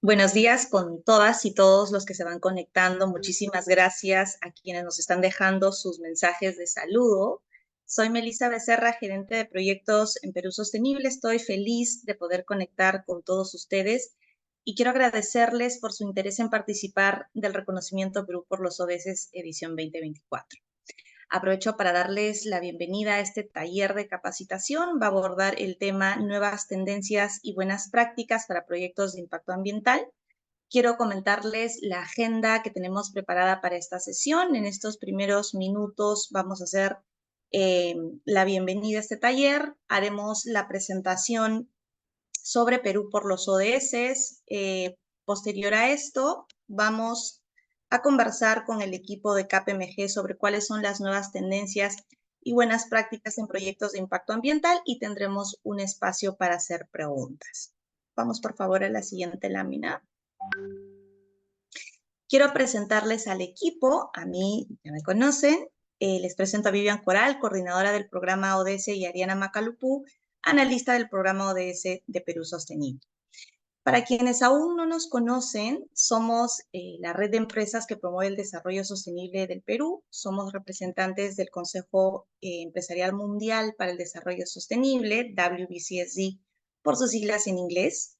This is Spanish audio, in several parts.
Buenos días con todas y todos los que se van conectando. Muchísimas gracias a quienes nos están dejando sus mensajes de saludo. Soy Melissa Becerra, gerente de proyectos en Perú Sostenible. Estoy feliz de poder conectar con todos ustedes y quiero agradecerles por su interés en participar del reconocimiento Perú por los ODS edición 2024. Aprovecho para darles la bienvenida a este taller de capacitación. Va a abordar el tema Nuevas tendencias y buenas prácticas para proyectos de impacto ambiental. Quiero comentarles la agenda que tenemos preparada para esta sesión. En estos primeros minutos vamos a hacer la bienvenida a este taller. Haremos la presentación sobre Perú por los ODS. Posterior a esto, vamos a conversar con el equipo de KPMG sobre cuáles son las nuevas tendencias y buenas prácticas en proyectos de impacto ambiental y tendremos un espacio para hacer preguntas. Vamos, por favor, a la siguiente lámina. Quiero presentarles al equipo. A mí ya me conocen. Les presento a Vivian Coral, coordinadora del programa ODS, y Ariana Macalupú, analista del programa ODS de Perú Sostenible. Para quienes aún no nos conocen, somos la red de empresas que promueve el desarrollo sostenible del Perú. Somos representantes del Consejo Empresarial Mundial para el Desarrollo Sostenible, WBCSD, por sus siglas en inglés.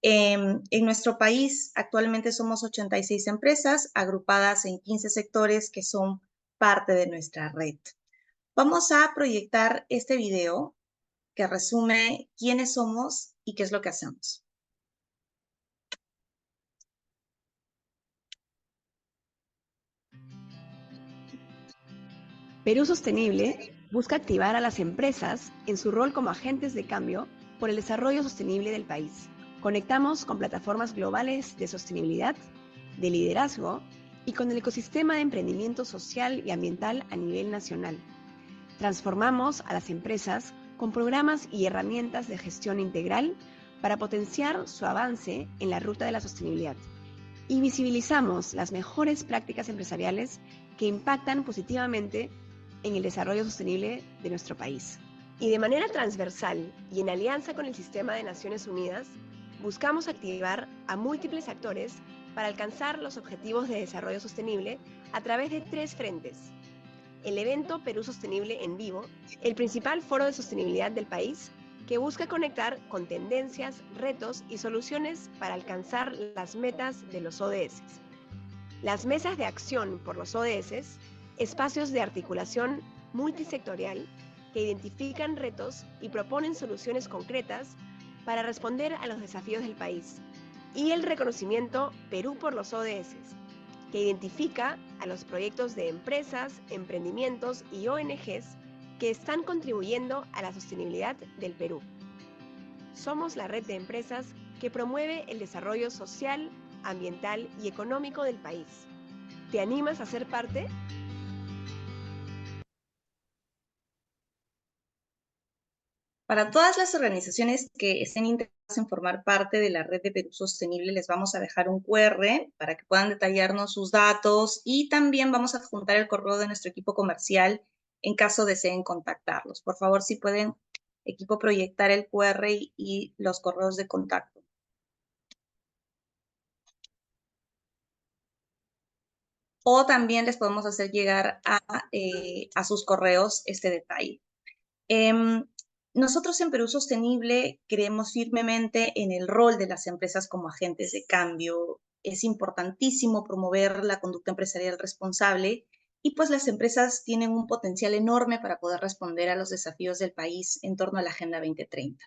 En nuestro país actualmente somos 86 empresas agrupadas en 15 sectores que son parte de nuestra red. Vamos a proyectar este video que resume quiénes somos y qué es lo que hacemos. Perú Sostenible busca activar a las empresas en su rol como agentes de cambio por el desarrollo sostenible del país. Conectamos con plataformas globales de sostenibilidad, de liderazgo y con el ecosistema de emprendimiento social y ambiental a nivel nacional. Transformamos a las empresas con programas y herramientas de gestión integral para potenciar su avance en la ruta de la sostenibilidad. Y visibilizamos las mejores prácticas empresariales que impactan positivamente en el desarrollo sostenible de nuestro país. Y de manera transversal y en alianza con el Sistema de Naciones Unidas, buscamos activar a múltiples actores para alcanzar los objetivos de desarrollo sostenible a través de 3 frentes. El evento Perú Sostenible en vivo, el principal foro de sostenibilidad del país, que busca conectar con tendencias, retos y soluciones para alcanzar las metas de los ODS. Las mesas de acción por los ODS, espacios de articulación multisectorial que identifican retos y proponen soluciones concretas para responder a los desafíos del país. Y el reconocimiento Perú por los ODS, que identifica a los proyectos de empresas, emprendimientos y ONGs que están contribuyendo a la sostenibilidad del Perú. Somos la red de empresas que promueve el desarrollo social, ambiental y económico del país. ¿Te animas a ser parte? Para todas las organizaciones que estén interesadas en formar parte de la red de Perú Sostenible, les vamos a dejar un QR para que puedan detallarnos sus datos y también vamos a adjuntar el correo de nuestro equipo comercial en caso deseen contactarlos. Por favor, si pueden, equipo, proyectar el QR y los correos de contacto. O también les podemos hacer llegar a sus correos este detalle. Nosotros en Perú Sostenible creemos firmemente en el rol de las empresas como agentes de cambio. Es importantísimo promover la conducta empresarial responsable y pues las empresas tienen un potencial enorme para poder responder a los desafíos del país en torno a la Agenda 2030.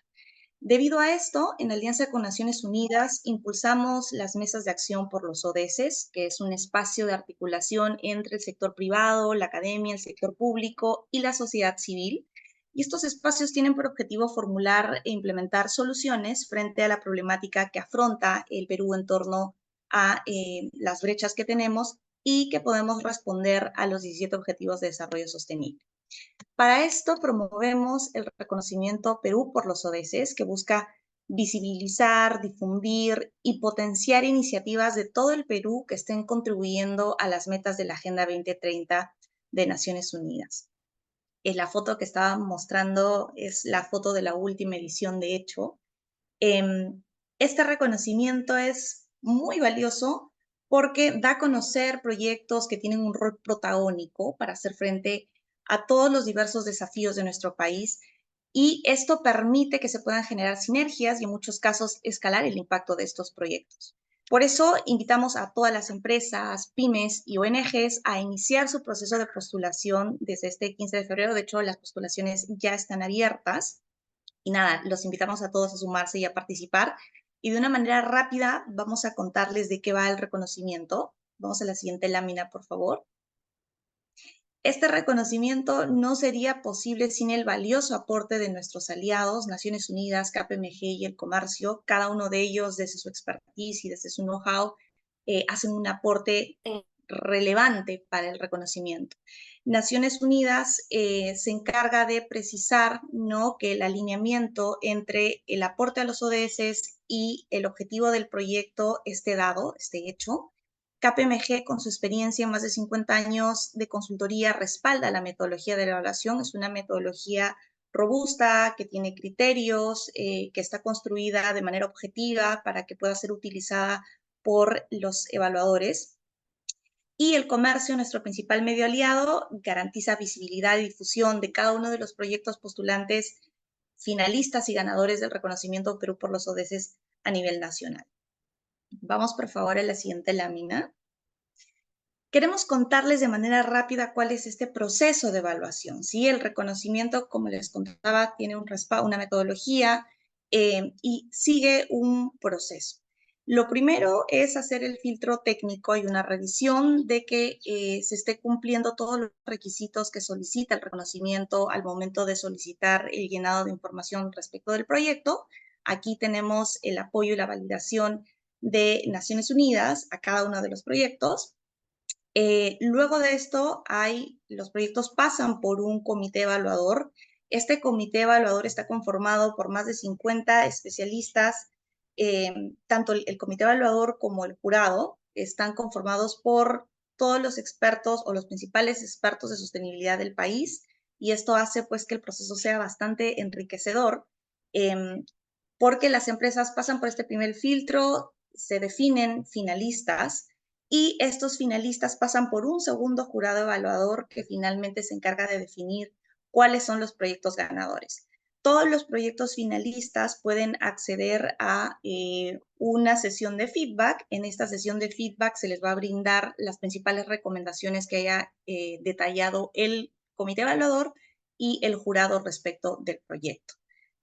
Debido a esto, en alianza con Naciones Unidas, impulsamos las mesas de acción por los ODS, que es un espacio de articulación entre el sector privado, la academia, el sector público y la sociedad civil. Y estos espacios tienen por objetivo formular e implementar soluciones frente a la problemática que afronta el Perú en torno a las brechas que tenemos y que podemos responder a los 17 Objetivos de Desarrollo Sostenible. Para esto promovemos el reconocimiento Perú por los ODS, que busca visibilizar, difundir y potenciar iniciativas de todo el Perú que estén contribuyendo a las metas de la Agenda 2030 de Naciones Unidas. La foto que estaba mostrando es la foto de la última edición, de hecho. Este reconocimiento es muy valioso porque da a conocer proyectos que tienen un rol protagónico para hacer frente a todos los diversos desafíos de nuestro país y esto permite que se puedan generar sinergias y en muchos casos escalar el impacto de estos proyectos. Por eso invitamos a todas las empresas, pymes y ONGs a iniciar su proceso de postulación desde este 15 de febrero. De hecho, las postulaciones ya están abiertas. Y nada, los invitamos a todos a sumarse y a participar. Y de una manera rápida vamos a contarles de qué va el reconocimiento. Vamos a la siguiente lámina, por favor. Este reconocimiento no sería posible sin el valioso aporte de nuestros aliados, Naciones Unidas, KPMG y el comercio. Cada uno de ellos, desde su expertise y desde su know-how, hacen un aporte relevante para el reconocimiento. Naciones Unidas se encarga de precisar, ¿no?, que el alineamiento entre el aporte a los ODS y el objetivo del proyecto esté dado, esté hecho. KPMG, con su experiencia en más de 50 años de consultoría, respalda la metodología de la evaluación. Es una metodología robusta, que tiene criterios, que está construida de manera objetiva para que pueda ser utilizada por los evaluadores. Y el comercio, nuestro principal medio aliado, garantiza visibilidad y difusión de cada uno de los proyectos postulantes finalistas y ganadores del reconocimiento Perú por los ODS a nivel nacional. Vamos, por favor, a la siguiente lámina. Queremos contarles de manera rápida cuál es este proceso de evaluación. ¿Sí? El reconocimiento, como les contaba, tiene una metodología y sigue un proceso. Lo primero es hacer el filtro técnico y una revisión de que se esté cumpliendo todos los requisitos que solicita el reconocimiento al momento de solicitar el llenado de información respecto del proyecto. Aquí tenemos el apoyo y la validación de Naciones Unidas a cada uno de los proyectos. Luego de esto, los proyectos pasan por un comité evaluador. Este comité evaluador está conformado por más de 50 especialistas. Tanto el comité evaluador como el jurado están conformados por todos los expertos o los principales expertos de sostenibilidad del país, y esto hace pues que el proceso sea bastante enriquecedor, porque las empresas pasan por este primer filtro, se definen finalistas, y estos finalistas pasan por un segundo jurado evaluador que finalmente se encarga de definir cuáles son los proyectos ganadores. Todos los proyectos finalistas pueden acceder a una sesión de feedback. En esta sesión de feedback se les va a brindar las principales recomendaciones que haya detallado el comité evaluador y el jurado respecto del proyecto.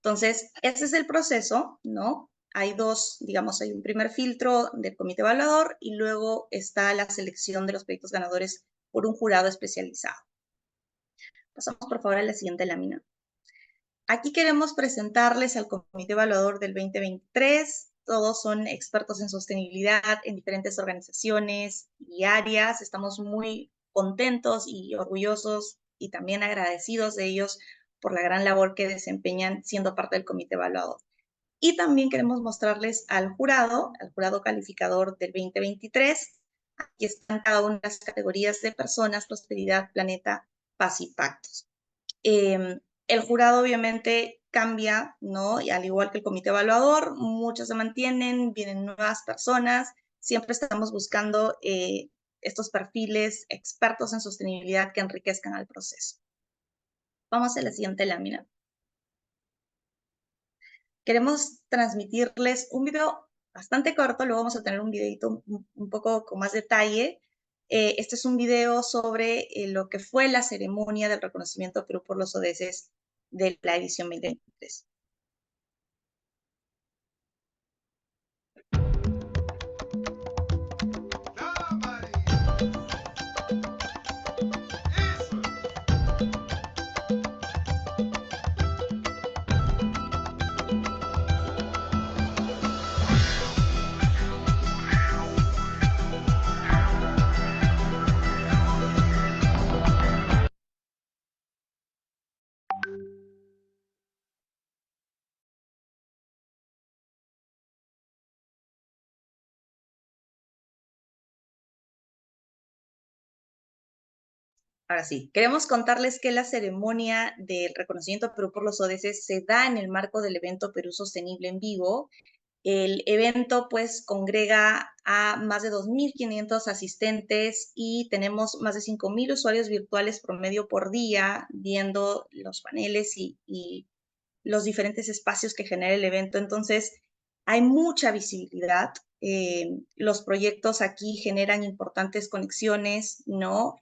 Entonces, ese es el proceso, ¿no? Hay hay un primer filtro del comité evaluador y luego está la selección de los proyectos ganadores por un jurado especializado. Pasamos, por favor, a la siguiente lámina. Aquí queremos presentarles al comité evaluador del 2023. Todos son expertos en sostenibilidad en diferentes organizaciones y áreas. Estamos muy contentos y orgullosos y también agradecidos de ellos por la gran labor que desempeñan siendo parte del comité evaluador. Y también queremos mostrarles al jurado calificador del 2023. Aquí están cada una de las categorías de personas, prosperidad, planeta, paz y pactos. El jurado obviamente cambia, ¿no? Y al igual que el comité evaluador, muchos se mantienen, vienen nuevas personas. Siempre estamos buscando estos perfiles expertos en sostenibilidad que enriquezcan al proceso. Vamos a la siguiente lámina. Queremos transmitirles un video bastante corto, luego vamos a tener un videito un poco con más detalle. Este es un video sobre lo que fue la ceremonia del reconocimiento Perú por los ODS de la edición 2023. Ahora sí, queremos contarles que la ceremonia del reconocimiento Perú por los ODS se da en el marco del evento Perú Sostenible en Vivo. El evento pues congrega a más de 2.500 asistentes y tenemos más de 5.000 usuarios virtuales promedio por día viendo los paneles y los diferentes espacios que genera el evento. Entonces, hay mucha visibilidad. Los proyectos aquí generan importantes conexiones, ¿no?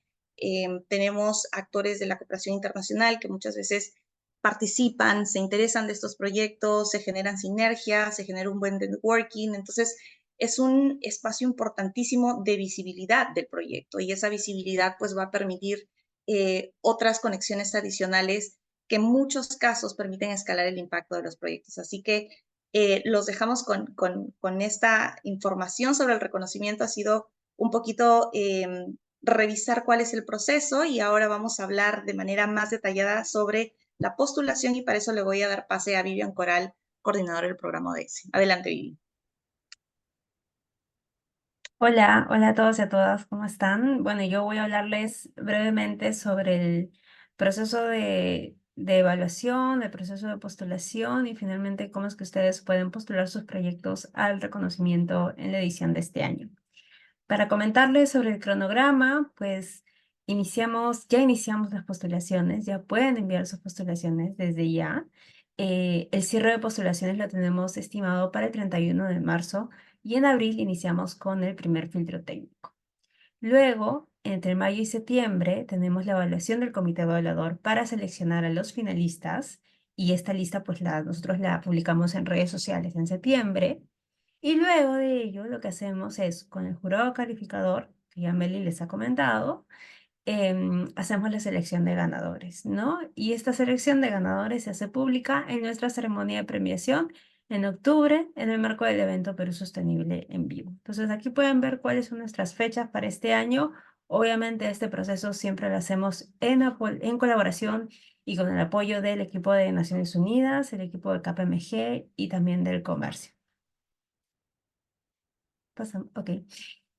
Tenemos actores de la cooperación internacional que muchas veces participan, se interesan de estos proyectos, se generan sinergias, se genera un buen networking. Entonces, es un espacio importantísimo de visibilidad del proyecto y esa visibilidad pues va a permitir otras conexiones adicionales que en muchos casos permiten escalar el impacto de los proyectos. Así que los dejamos con esta información sobre el reconocimiento. Ha sido un poquito revisar cuál es el proceso y ahora vamos a hablar de manera más detallada sobre la postulación y para eso le voy a dar pase a Vivian Coral, coordinadora del programa ODS. Adelante, Vivi. Hola, hola a todos y a todas, ¿cómo están? Bueno, yo voy a hablarles brevemente sobre el proceso de evaluación, el proceso de postulación y finalmente cómo es que ustedes pueden postular sus proyectos al reconocimiento en la edición de este año. Para comentarles sobre el cronograma, pues ya iniciamos las postulaciones, ya pueden enviar sus postulaciones desde ya. El cierre de postulaciones lo tenemos estimado para el 31 de marzo y en abril iniciamos con el primer filtro técnico. Luego, entre mayo y septiembre, tenemos la evaluación del comité evaluador para seleccionar a los finalistas y esta lista pues nosotros la publicamos en redes sociales en septiembre. Y luego de ello, lo que hacemos es, con el jurado calificador, que ya Meli les ha comentado, hacemos la selección de ganadores, ¿no? Y esta selección de ganadores se hace pública en nuestra ceremonia de premiación en octubre, en el marco del evento Perú Sostenible en vivo. Entonces, aquí pueden ver cuáles son nuestras fechas para este año. Obviamente, este proceso siempre lo hacemos en colaboración y con el apoyo del equipo de Naciones Unidas, el equipo de KPMG y también del comercio. Ok.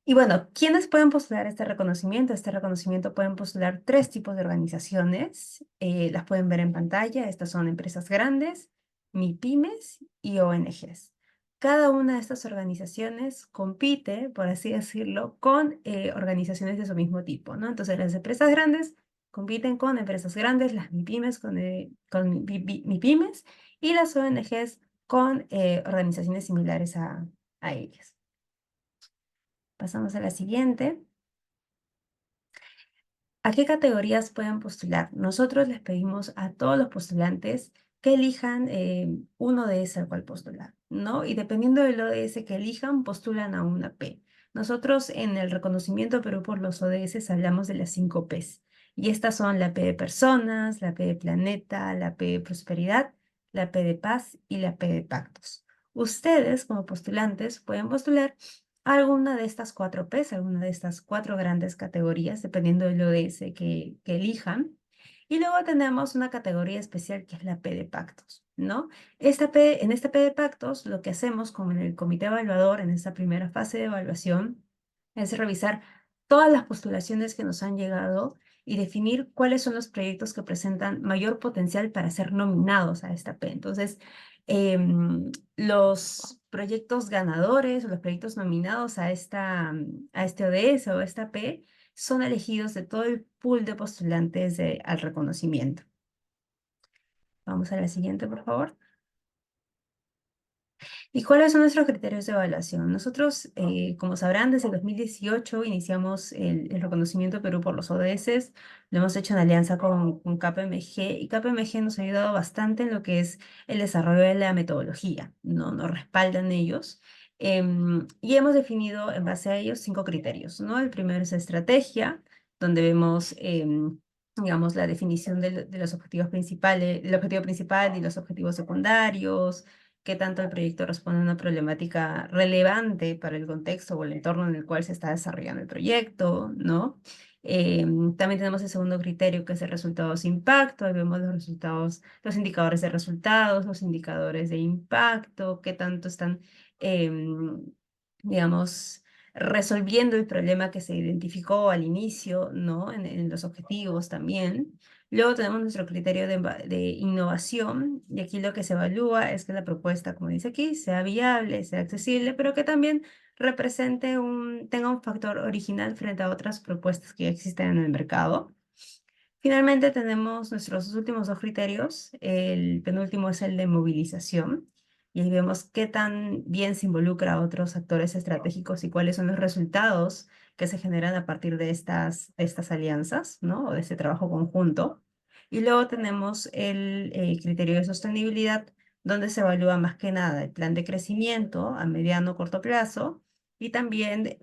Y bueno, ¿quiénes pueden postular este reconocimiento? Este reconocimiento pueden postular 3 tipos de organizaciones. Las pueden ver en pantalla. Estas son empresas grandes, MIPYMES y ONGs. Cada una de estas organizaciones compite, por así decirlo, con organizaciones de su mismo tipo, ¿no? Entonces, las empresas grandes compiten con empresas grandes, las MIPYMES con MIPYMES y las ONGs con organizaciones similares a ellas. Pasamos a la siguiente. ¿A qué categorías pueden postular? Nosotros les pedimos a todos los postulantes que elijan un ODS al cual postular, ¿no? Y dependiendo del ODS que elijan, postulan a una P. Nosotros en el reconocimiento Perú por los ODS hablamos de las 5 Ps. Y estas son la P de personas, la P de planeta, la P de prosperidad, la P de paz y la P de pactos. Ustedes, como postulantes, pueden postular alguna de estas 4 Ps, alguna de estas 4 grandes categorías, dependiendo del ODS que elijan. Y luego tenemos una categoría especial que es la P de pactos, ¿no? En esta P de pactos, lo que hacemos con el comité evaluador en esta primera fase de evaluación es revisar todas las postulaciones que nos han llegado y definir cuáles son los proyectos que presentan mayor potencial para ser nominados a esta P. Entonces, los proyectos ganadores o los proyectos nominados a este ODS o a esta P son elegidos de todo el pool de postulantes al reconocimiento. Vamos a la siguiente, por favor. ¿Y cuáles son nuestros criterios de evaluación? Nosotros, como sabrán, desde el 2018 iniciamos el reconocimiento Perú por los ODS. Lo hemos hecho en alianza con KPMG y KPMG nos ha ayudado bastante en lo que es el desarrollo de la metodología, ¿no? Nos respaldan ellos. Y hemos definido en base a ellos 5 criterios, ¿no? El primero es estrategia, donde vemos digamos, la definición de los objetivos principales, el objetivo principal y los objetivos secundarios, qué tanto el proyecto responde a una problemática relevante para el contexto o el entorno en el cual se está desarrollando el proyecto, ¿no? También tenemos el segundo criterio que es el resultados de impacto. Ahí vemos los resultados, los indicadores de resultados, los indicadores de impacto, qué tanto están, digamos, resolviendo el problema que se identificó al inicio, ¿no? En los objetivos también. Luego tenemos nuestro criterio de innovación, y aquí lo que se evalúa es que la propuesta, como dice aquí, sea viable, sea accesible, pero que también tenga un factor original frente a otras propuestas que ya existen en el mercado. Finalmente tenemos nuestros últimos dos criterios. El penúltimo es el de movilización. Y ahí vemos qué tan bien se involucra a otros actores estratégicos y cuáles son los resultados que se generan a partir de estas alianzas, ¿no? O de este trabajo conjunto. Y luego tenemos el criterio de sostenibilidad, donde se evalúa más que nada el plan de crecimiento a mediano o corto plazo y también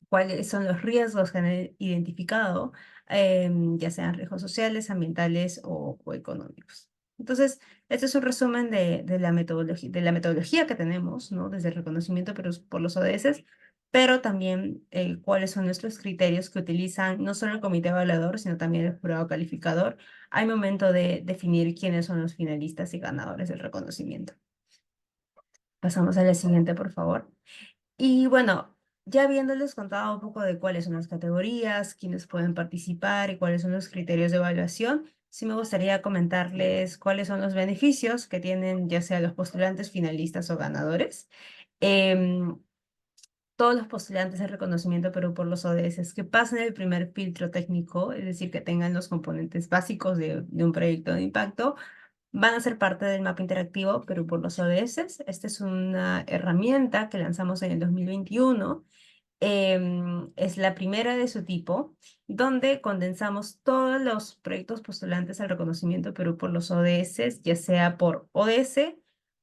cuáles son los riesgos que han identificado, ya sean riesgos sociales, ambientales o económicos. Entonces, este es un resumen de la metodología que tenemos, ¿no? Desde el reconocimiento por los ODS, pero también cuáles son nuestros criterios que utilizan no solo el comité evaluador, sino también el jurado calificador al momento de definir quiénes son los finalistas y ganadores del reconocimiento. Pasamos a la siguiente, por favor. Y bueno, ya habiéndoles contado un poco de cuáles son las categorías, quiénes pueden participar y cuáles son los criterios de evaluación, sí me gustaría comentarles cuáles son los beneficios que tienen ya sea los postulantes finalistas o ganadores. Em, Todos los postulantes de reconocimiento Perú por los ODS que pasen el primer filtro técnico, es decir, que tengan los componentes básicos de un proyecto de impacto, van a ser parte del mapa interactivo Perú por los ODS. Esta es una herramienta que lanzamos en el 2021. Es la primera de su tipo, donde condensamos todos los proyectos postulantes al reconocimiento Perú por los ODS, ya sea por ODS,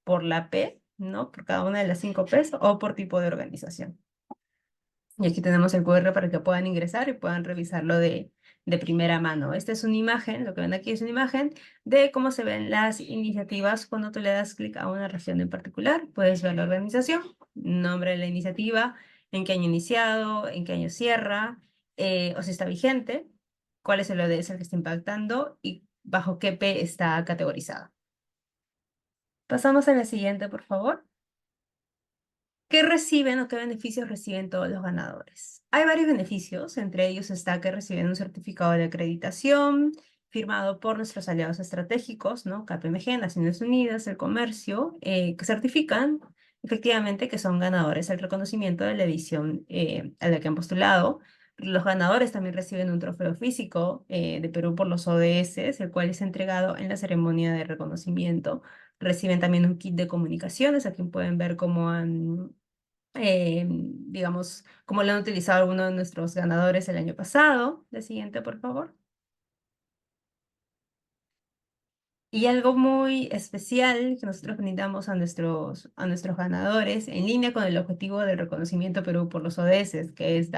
por la P, ¿no? Por cada una de las 5 Ps o por tipo de organización. Y aquí tenemos el QR para que puedan ingresar y puedan revisarlo de primera mano. Esta es una imagen, lo que ven aquí es una imagen de cómo se ven las iniciativas cuando tú le das clic a una región en particular. Puedes ver la organización, nombre de la iniciativa, en qué año iniciado, en qué año cierra, o si está vigente, cuál es el ODS el que está impactando y bajo qué P está categorizada. Pasamos a la siguiente, por favor. ¿Qué reciben o qué beneficios reciben todos los ganadores? Hay varios beneficios, entre ellos está que reciben un certificado de acreditación firmado por nuestros aliados estratégicos, ¿no? KPMG, Naciones Unidas, el Comercio, que certifican efectivamente que son ganadores del reconocimiento de la edición a la que han postulado. Los ganadores también reciben un trofeo físico de Perú por los ODS, el cual es entregado en la ceremonia de reconocimiento. Reciben también un kit de comunicaciones, aquí pueden ver cómo han digamos, como lo han utilizado algunos de nuestros ganadores el año pasado. La siguiente, por favor. Y algo muy especial que nosotros brindamos a nuestros ganadores en línea con el objetivo del reconocimiento Perú por los ODS, que es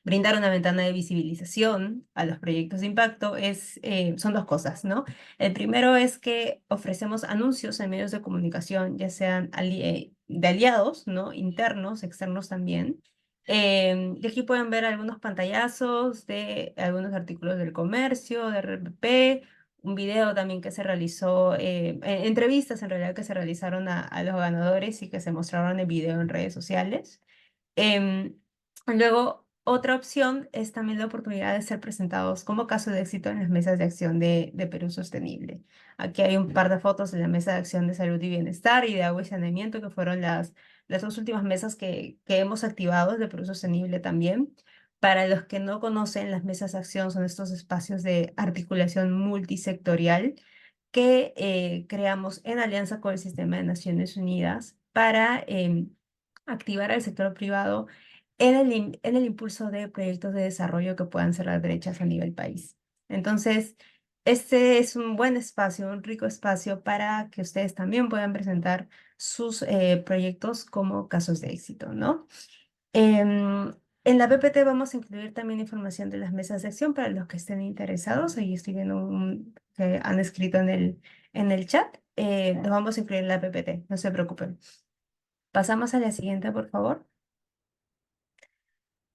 brindar una ventana de visibilización a los proyectos de impacto, son dos cosas, ¿no? El primero es que ofrecemos anuncios en medios de comunicación, ya sean de aliados, ¿no? Internos, externos también. Y aquí pueden ver algunos pantallazos de algunos artículos del comercio, de RPP, un video también que se realizó, entrevistas en realidad que se realizaron a los ganadores y que se mostraron en video en redes sociales. Em, Luego, otra opción es también la oportunidad de ser presentados como caso de éxito en las mesas de acción de Perú Sostenible. Aquí hay un par de fotos de la mesa de acción de salud y bienestar y de agua y saneamiento, que fueron las dos últimas mesas que hemos activado de Perú Sostenible también. Para los que no conocen, las mesas de acción son estos espacios de articulación multisectorial que creamos en alianza con el Sistema de Naciones Unidas para activar al sector privado en el impulso de proyectos de desarrollo que puedan cerrar brechas a nivel país. Entonces, este es un buen espacio, un rico espacio para que ustedes también puedan presentar sus proyectos como casos de éxito, ¿no? En la PPT vamos a incluir también información de las mesas de acción para los que estén interesados. Ahí estoy viendo que han escrito en el chat. Los vamos a incluir en la PPT, no se preocupen. Pasamos a la siguiente, por favor.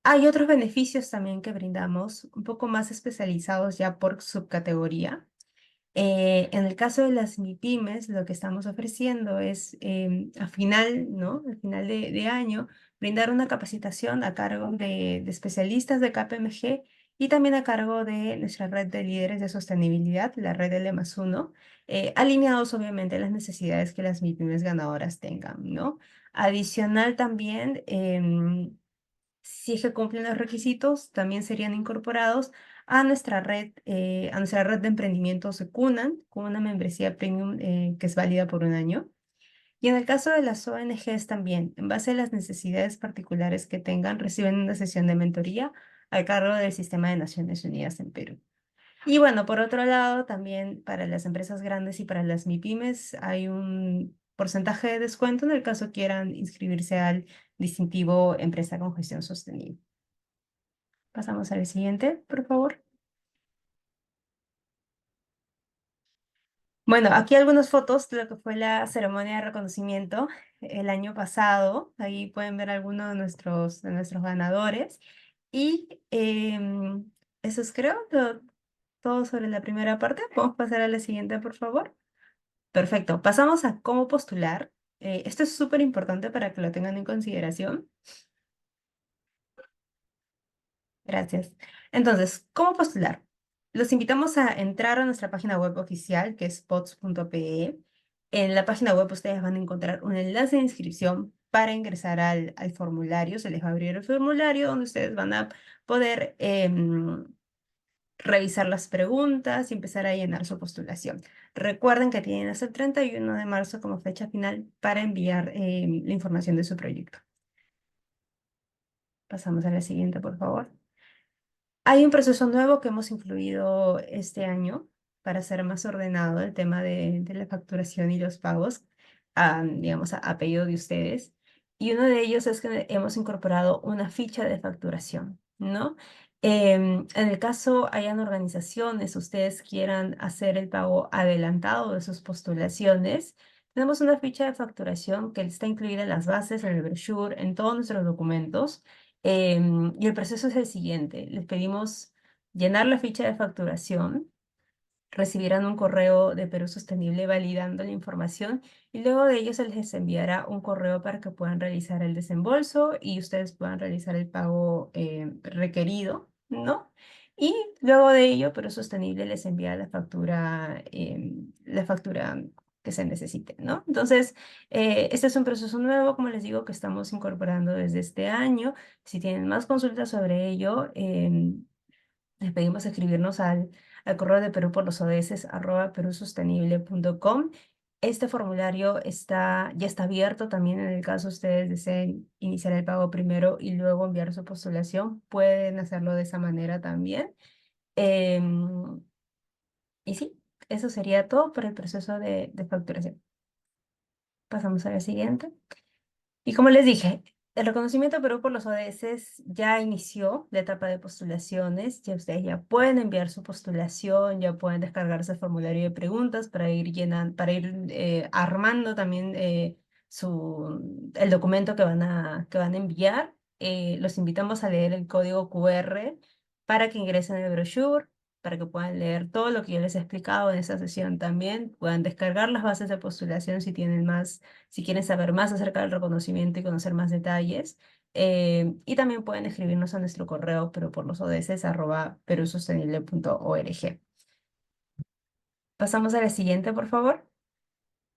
Hay otros beneficios también que brindamos, un poco más especializados ya por subcategoría. En el caso de las MIPYMES, lo que estamos ofreciendo es a final, ¿no? Al final de año, brindar una capacitación a cargo de especialistas de KPMG y también a cargo de nuestra red de líderes de sostenibilidad, la red L+1, alineados obviamente a las necesidades que las MIPYMES ganadoras tengan, ¿no? Adicional también, si es que cumplen los requisitos, también serían incorporados a nuestra red de emprendimientos de Cunan, con una membresía premium que es válida por un año. Y en el caso de las ONGs también, en base a las necesidades particulares que tengan, reciben una sesión de mentoría a cargo del Sistema de Naciones Unidas en Perú. Y bueno, por otro lado, también para las empresas grandes y para las MIPYMES hay un porcentaje de descuento en el caso quieran inscribirse al distintivo Empresa con Gestión Sostenible. Pasamos al siguiente, por favor. Bueno, aquí algunas fotos de lo que fue la ceremonia de reconocimiento el año pasado. Ahí pueden ver algunos de nuestros ganadores. Y eso es, creo, todo sobre la primera parte. Podemos pasar a la siguiente, por favor. Perfecto. Pasamos a cómo postular. Esto es súper importante para que lo tengan en consideración. Gracias. Entonces, ¿cómo postular? Los invitamos a entrar a nuestra página web oficial, que es pots.pe. En la página web ustedes van a encontrar un enlace de inscripción para ingresar al formulario. Se les va a abrir el formulario donde ustedes van a poder revisar las preguntas y empezar a llenar su postulación. Recuerden que tienen hasta el 31 de marzo como fecha final para enviar la información de su proyecto. Pasamos a la siguiente, por favor. Hay un proceso nuevo que hemos incluido este año para hacer más ordenado el tema de la facturación y los pagos, digamos, a pedido de ustedes. Y uno de ellos es que hemos incorporado una ficha de facturación, ¿no? En el caso hayan organizaciones, ustedes quieran hacer el pago adelantado de sus postulaciones, tenemos una ficha de facturación que está incluida en las bases, en el brochure, en todos nuestros documentos. Y el proceso es el siguiente. Les pedimos llenar la ficha de facturación, recibirán un correo de Perú Sostenible validando la información y luego de ello se les enviará un correo para que puedan realizar el desembolso y ustedes puedan realizar el pago requerido, ¿no? Y luego de ello, Perú Sostenible les envía la factura que se necesite, ¿no? Entonces, este es un proceso nuevo, como les digo, que estamos incorporando desde este año. Si tienen más consultas sobre ello, les pedimos escribirnos al correo de Perú por los ODS, @perusostenible.com. Este formulario ya está abierto también en el caso ustedes deseen iniciar el pago primero y luego enviar su postulación. Pueden hacerlo de esa manera también. Em, y sí, eso sería todo por el proceso de facturación. Pasamos a la siguiente. Y como les dije, el reconocimiento Perú por los ODS ya inició la etapa de postulaciones. Ya ustedes ya pueden enviar su postulación, ya pueden descargarse el formulario de preguntas para ir armando también el documento que van a enviar. Los invitamos a leer el código QR para que ingresen el brochure, para que puedan leer todo lo que yo les he explicado en esta sesión también. Puedan descargar las bases de postulación si quieren saber más acerca del reconocimiento y conocer más detalles. Y también pueden escribirnos a nuestro correo, pero por los ODS, @perusostenible.org. Pasamos a la siguiente, por favor.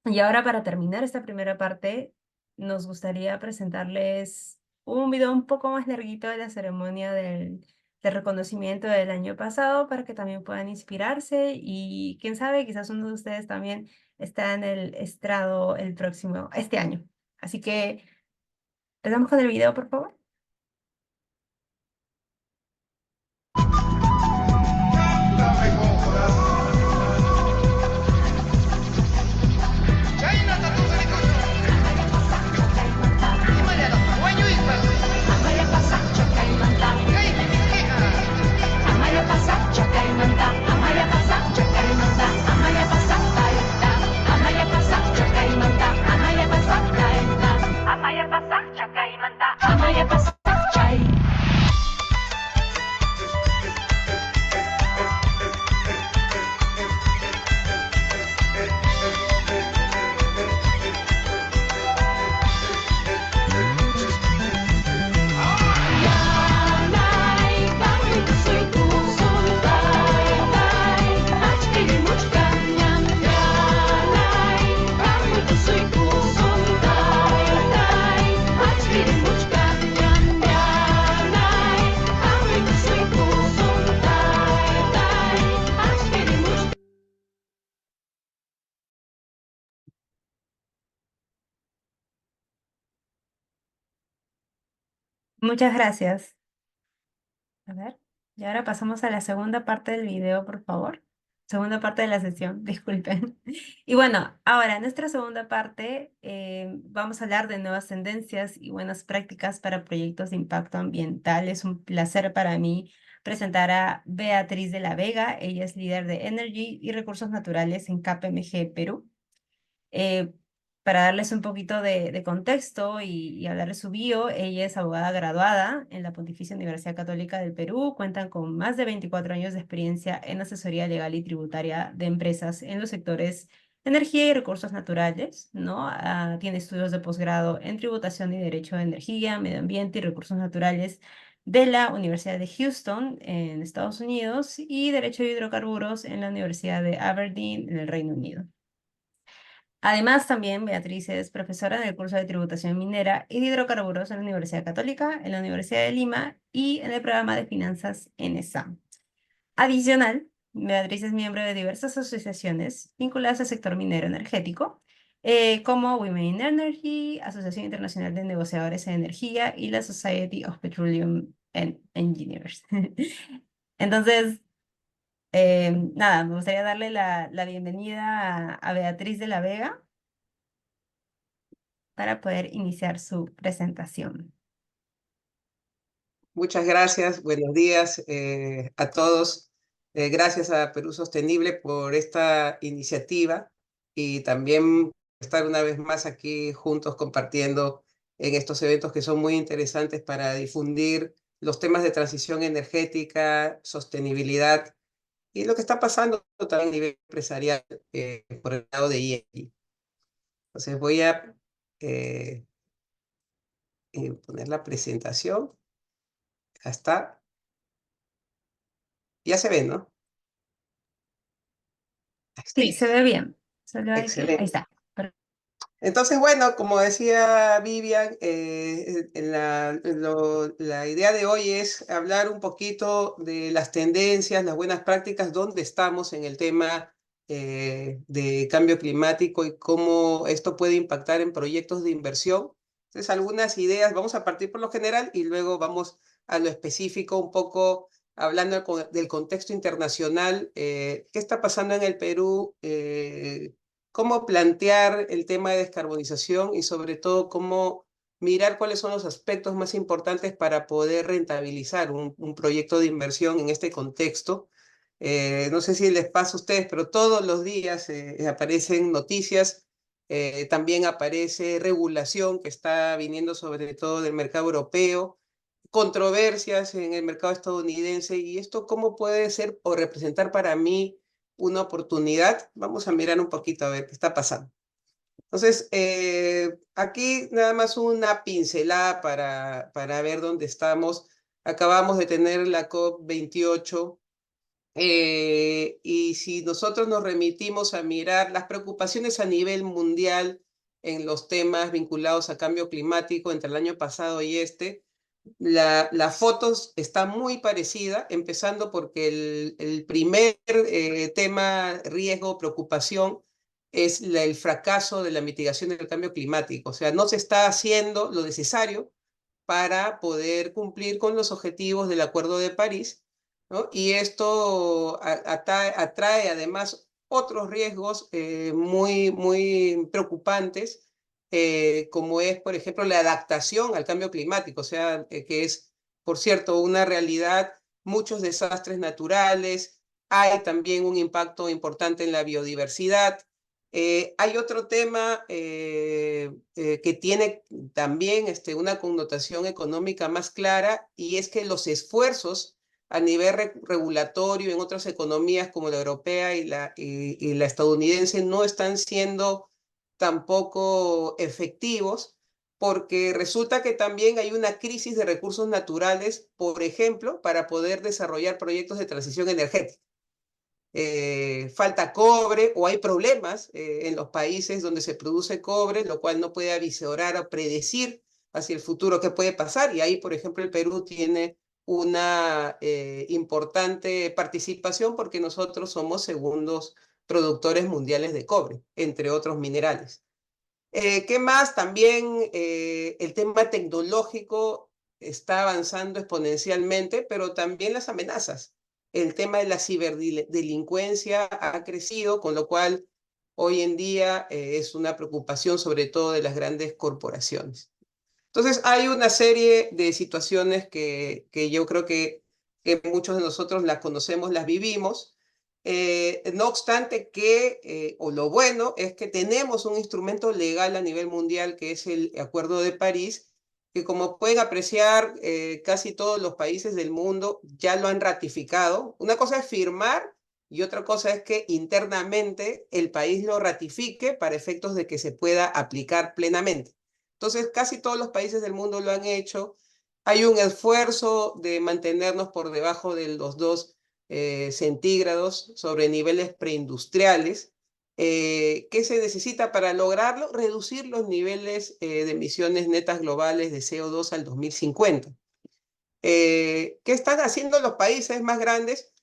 Y ahora, para terminar esta primera parte, nos gustaría presentarles un video un poco más larguito de la ceremonia del reconocimiento del año pasado para que también puedan inspirarse y quién sabe, quizás uno de ustedes también está en el estrado este año. Así que, empezamos con el video, por favor. Amaya Muchas gracias. A ver, y ahora pasamos a la segunda parte del video, por favor. Segunda parte de la sesión, disculpen. Y bueno, ahora en nuestra segunda parte vamos a hablar de nuevas tendencias y buenas prácticas para proyectos de impacto ambiental. Es un placer para mí presentar a Beatriz de la Vega. Ella es líder de Energy y Recursos Naturales en KPMG Perú. Eh, para darles un poquito de contexto y hablar de su bio, ella es abogada graduada en la Pontificia Universidad Católica del Perú, cuentan con más de 24 años de experiencia en asesoría legal y tributaria de empresas en los sectores energía y recursos naturales, ¿no? Tiene estudios de posgrado en tributación y derecho de energía, medio ambiente y recursos naturales de la Universidad de Houston en Estados Unidos y derecho de hidrocarburos en la Universidad de Aberdeen en el Reino Unido. Además, también Beatriz es profesora en el curso de tributación minera y de hidrocarburos en la Universidad Católica, en la Universidad de Lima y en el programa de finanzas NSA. Adicional, Beatriz es miembro de diversas asociaciones vinculadas al sector minero energético, como Women in Energy, Asociación Internacional de Negociadores de Energía y la Society of Petroleum Engineers. Entonces, nada, me gustaría darle la bienvenida a Beatriz de la Vega para poder iniciar su presentación. Muchas gracias, buenos días a todos. Gracias a Perú Sostenible por esta iniciativa y también estar una vez más aquí juntos compartiendo en estos eventos que son muy interesantes para difundir los temas de transición energética, sostenibilidad y lo que está pasando también a nivel empresarial por el lado de IEI. Entonces voy a poner la presentación. Acá está. Ya se ve, ¿no? Ahí Sí, estoy. se ve bien. Solo hay que... Ahí Excelente. está. Entonces, bueno, como decía Vivian, la idea de hoy es hablar un poquito de las tendencias, las buenas prácticas, dónde estamos en el tema de cambio climático y cómo esto puede impactar en proyectos de inversión. Entonces, algunas ideas, vamos a partir por lo general y luego vamos a lo específico, un poco hablando del contexto internacional, qué está pasando en el Perú, cómo plantear el tema de descarbonización y sobre todo cómo mirar cuáles son los aspectos más importantes para poder rentabilizar un proyecto de inversión en este contexto. No sé si les pasa a ustedes, pero todos los días aparecen noticias, también aparece regulación que está viniendo sobre todo del mercado europeo, controversias en el mercado estadounidense y esto cómo puede ser o representar para mí una oportunidad. Vamos a mirar un poquito a ver qué está pasando. Entonces, aquí nada más una pincelada para ver dónde estamos. Acabamos de tener la COP28 y si nosotros nos remitimos a mirar las preocupaciones a nivel mundial en los temas vinculados a cambio climático entre el año pasado y este, la fotos está muy parecida, empezando porque el primer tema, riesgo, preocupación, es el fracaso de la mitigación del cambio climático. O sea, no se está haciendo lo necesario para poder cumplir con los objetivos del Acuerdo de París, ¿no? Y esto atrae además otros riesgos muy preocupantes, como es, por ejemplo, la adaptación al cambio climático, o sea, que es, por cierto, una realidad, muchos desastres naturales, hay también un impacto importante en la biodiversidad. Hay otro tema que tiene también una connotación económica más clara y es que los esfuerzos a nivel regulatorio en otras economías como la europea y la estadounidense no están siendo tampoco efectivos porque resulta que también hay una crisis de recursos naturales, por ejemplo, para poder desarrollar proyectos de transición energética. Falta cobre o hay problemas en los países donde se produce cobre, lo cual no puede avisorar o predecir hacia el futuro qué puede pasar. Y ahí, por ejemplo, el Perú tiene una importante participación porque nosotros somos segundos productores mundiales de cobre, entre otros minerales. ¿Qué más? También el tema tecnológico está avanzando exponencialmente, pero también las amenazas. El tema de la ciberdelincuencia ha crecido, con lo cual hoy en día es una preocupación sobre todo de las grandes corporaciones. Entonces hay una serie de situaciones que yo creo que muchos de nosotros las conocemos, las vivimos. No obstante o lo bueno es que tenemos un instrumento legal a nivel mundial que es el Acuerdo de París, que como pueden apreciar casi todos los países del mundo ya lo han ratificado. Una cosa es firmar y otra cosa es que internamente el país lo ratifique para efectos de que se pueda aplicar plenamente. Entonces, casi todos los países del mundo lo han hecho. Hay un esfuerzo de mantenernos por debajo de los 2 centígrados sobre niveles preindustriales. ¿Qué se necesita para lograrlo? Reducir los niveles de emisiones netas globales de CO2 al 2050. ¿Qué están haciendo los países más grandes?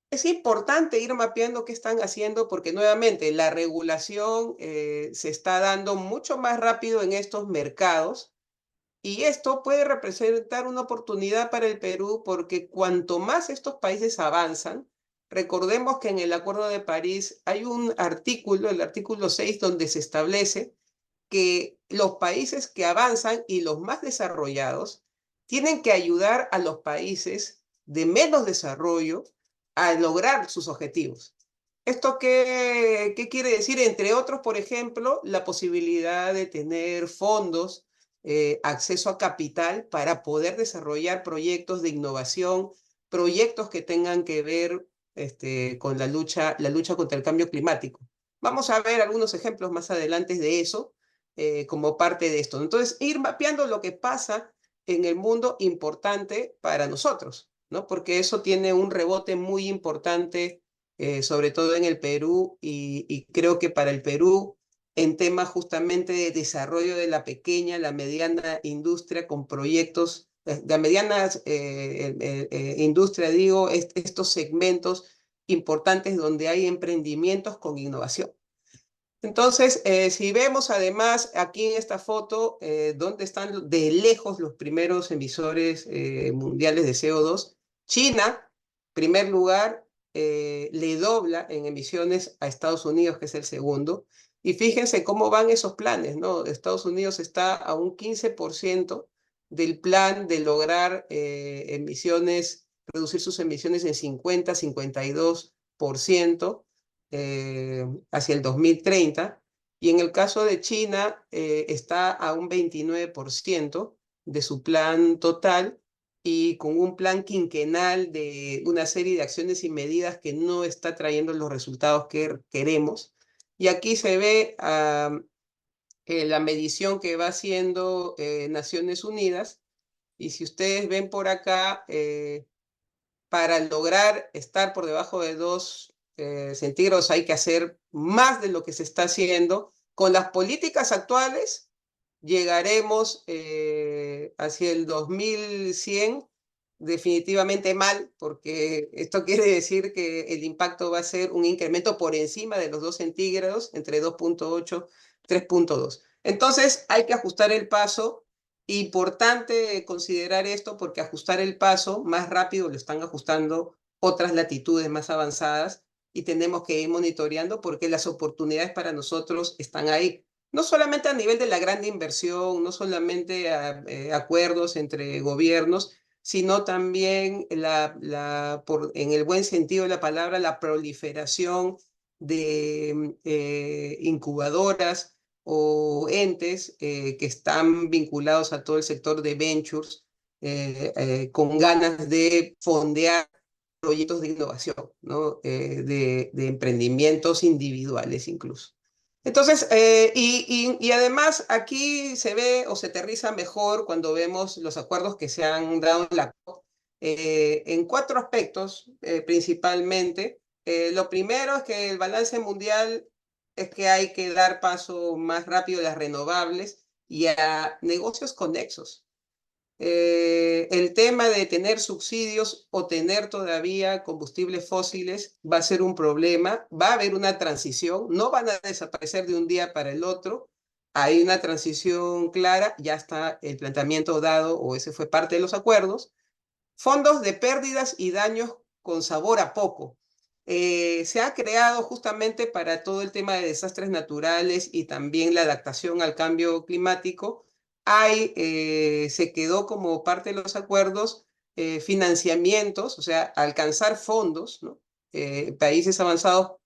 Es importante ir mapeando qué están haciendo porque nuevamente la regulación se está dando mucho más rápido en estos mercados y esto puede representar una oportunidad para el Perú porque cuanto más estos países avanzan, recordemos que en el Acuerdo de París hay un artículo, el artículo 6, donde se establece que los países que avanzan y los más desarrollados tienen que ayudar a los países de menos desarrollo a lograr sus objetivos. ¿Esto qué quiere decir? Entre otros, por ejemplo, la posibilidad de tener fondos, acceso a capital para poder desarrollar proyectos de innovación, proyectos que tengan que ver con la lucha contra el cambio climático. Vamos a ver algunos ejemplos más adelante de eso como parte de esto. Entonces, ir mapeando lo que pasa en el mundo importante para nosotros, ¿no? Porque eso tiene un rebote muy importante, sobre todo en el Perú, y creo que para el Perú, en temas justamente de desarrollo de la pequeña, la mediana industria con proyectos, la mediana industria, digo, estos segmentos importantes donde hay emprendimientos con innovación. Entonces, si vemos además aquí en esta foto, dónde están de lejos los primeros emisores mundiales de CO2, China, primer lugar, le dobla en emisiones a Estados Unidos, que es el segundo. Y fíjense cómo van esos planes, ¿no? Estados Unidos está a un 15% del plan de lograr reducir sus emisiones en 52%. Hacia el 2030, y en el caso de China está a un 29% de su plan total y con un plan quinquenal de una serie de acciones y medidas que no está trayendo los resultados que queremos. Y aquí se ve la medición que va haciendo Naciones Unidas, y si ustedes ven por acá, para lograr estar por debajo de 2 centígrados hay que hacer más de lo que se está haciendo. Con las políticas actuales llegaremos hacia el 2100 definitivamente mal, porque esto quiere decir que el impacto va a ser un incremento por encima de los 2 centígrados, entre 2.8 y 3.2. Entonces hay que ajustar el paso. Importante considerar esto porque ajustar el paso más rápido lo están ajustando otras latitudes más avanzadas y tenemos que ir monitoreando porque las oportunidades para nosotros están ahí. No solamente a nivel de la gran inversión, no solamente acuerdos entre gobiernos, sino también en el buen sentido de la palabra, la proliferación de incubadoras o entes que están vinculados a todo el sector de ventures con ganas de fondear proyectos de innovación, ¿no? de emprendimientos individuales incluso. Entonces, y además aquí se ve o se aterriza mejor cuando vemos los acuerdos que se han dado en la COP en 4 aspectos principalmente. Lo primero es que el balance mundial es que hay que dar paso más rápido a las renovables y a negocios conexos. El tema de tener subsidios o tener todavía combustibles fósiles va a ser un problema, va a haber una transición, no van a desaparecer de un día para el otro, hay una transición clara, ya está el planteamiento dado, o ese fue parte de los acuerdos. Fondos de pérdidas y daños con sabor a poco. Se ha creado justamente para todo el tema de desastres naturales y también la adaptación al cambio climático. Se quedó como parte de los acuerdos financiamientos, o sea, alcanzar fondos, ¿no? Países avanzados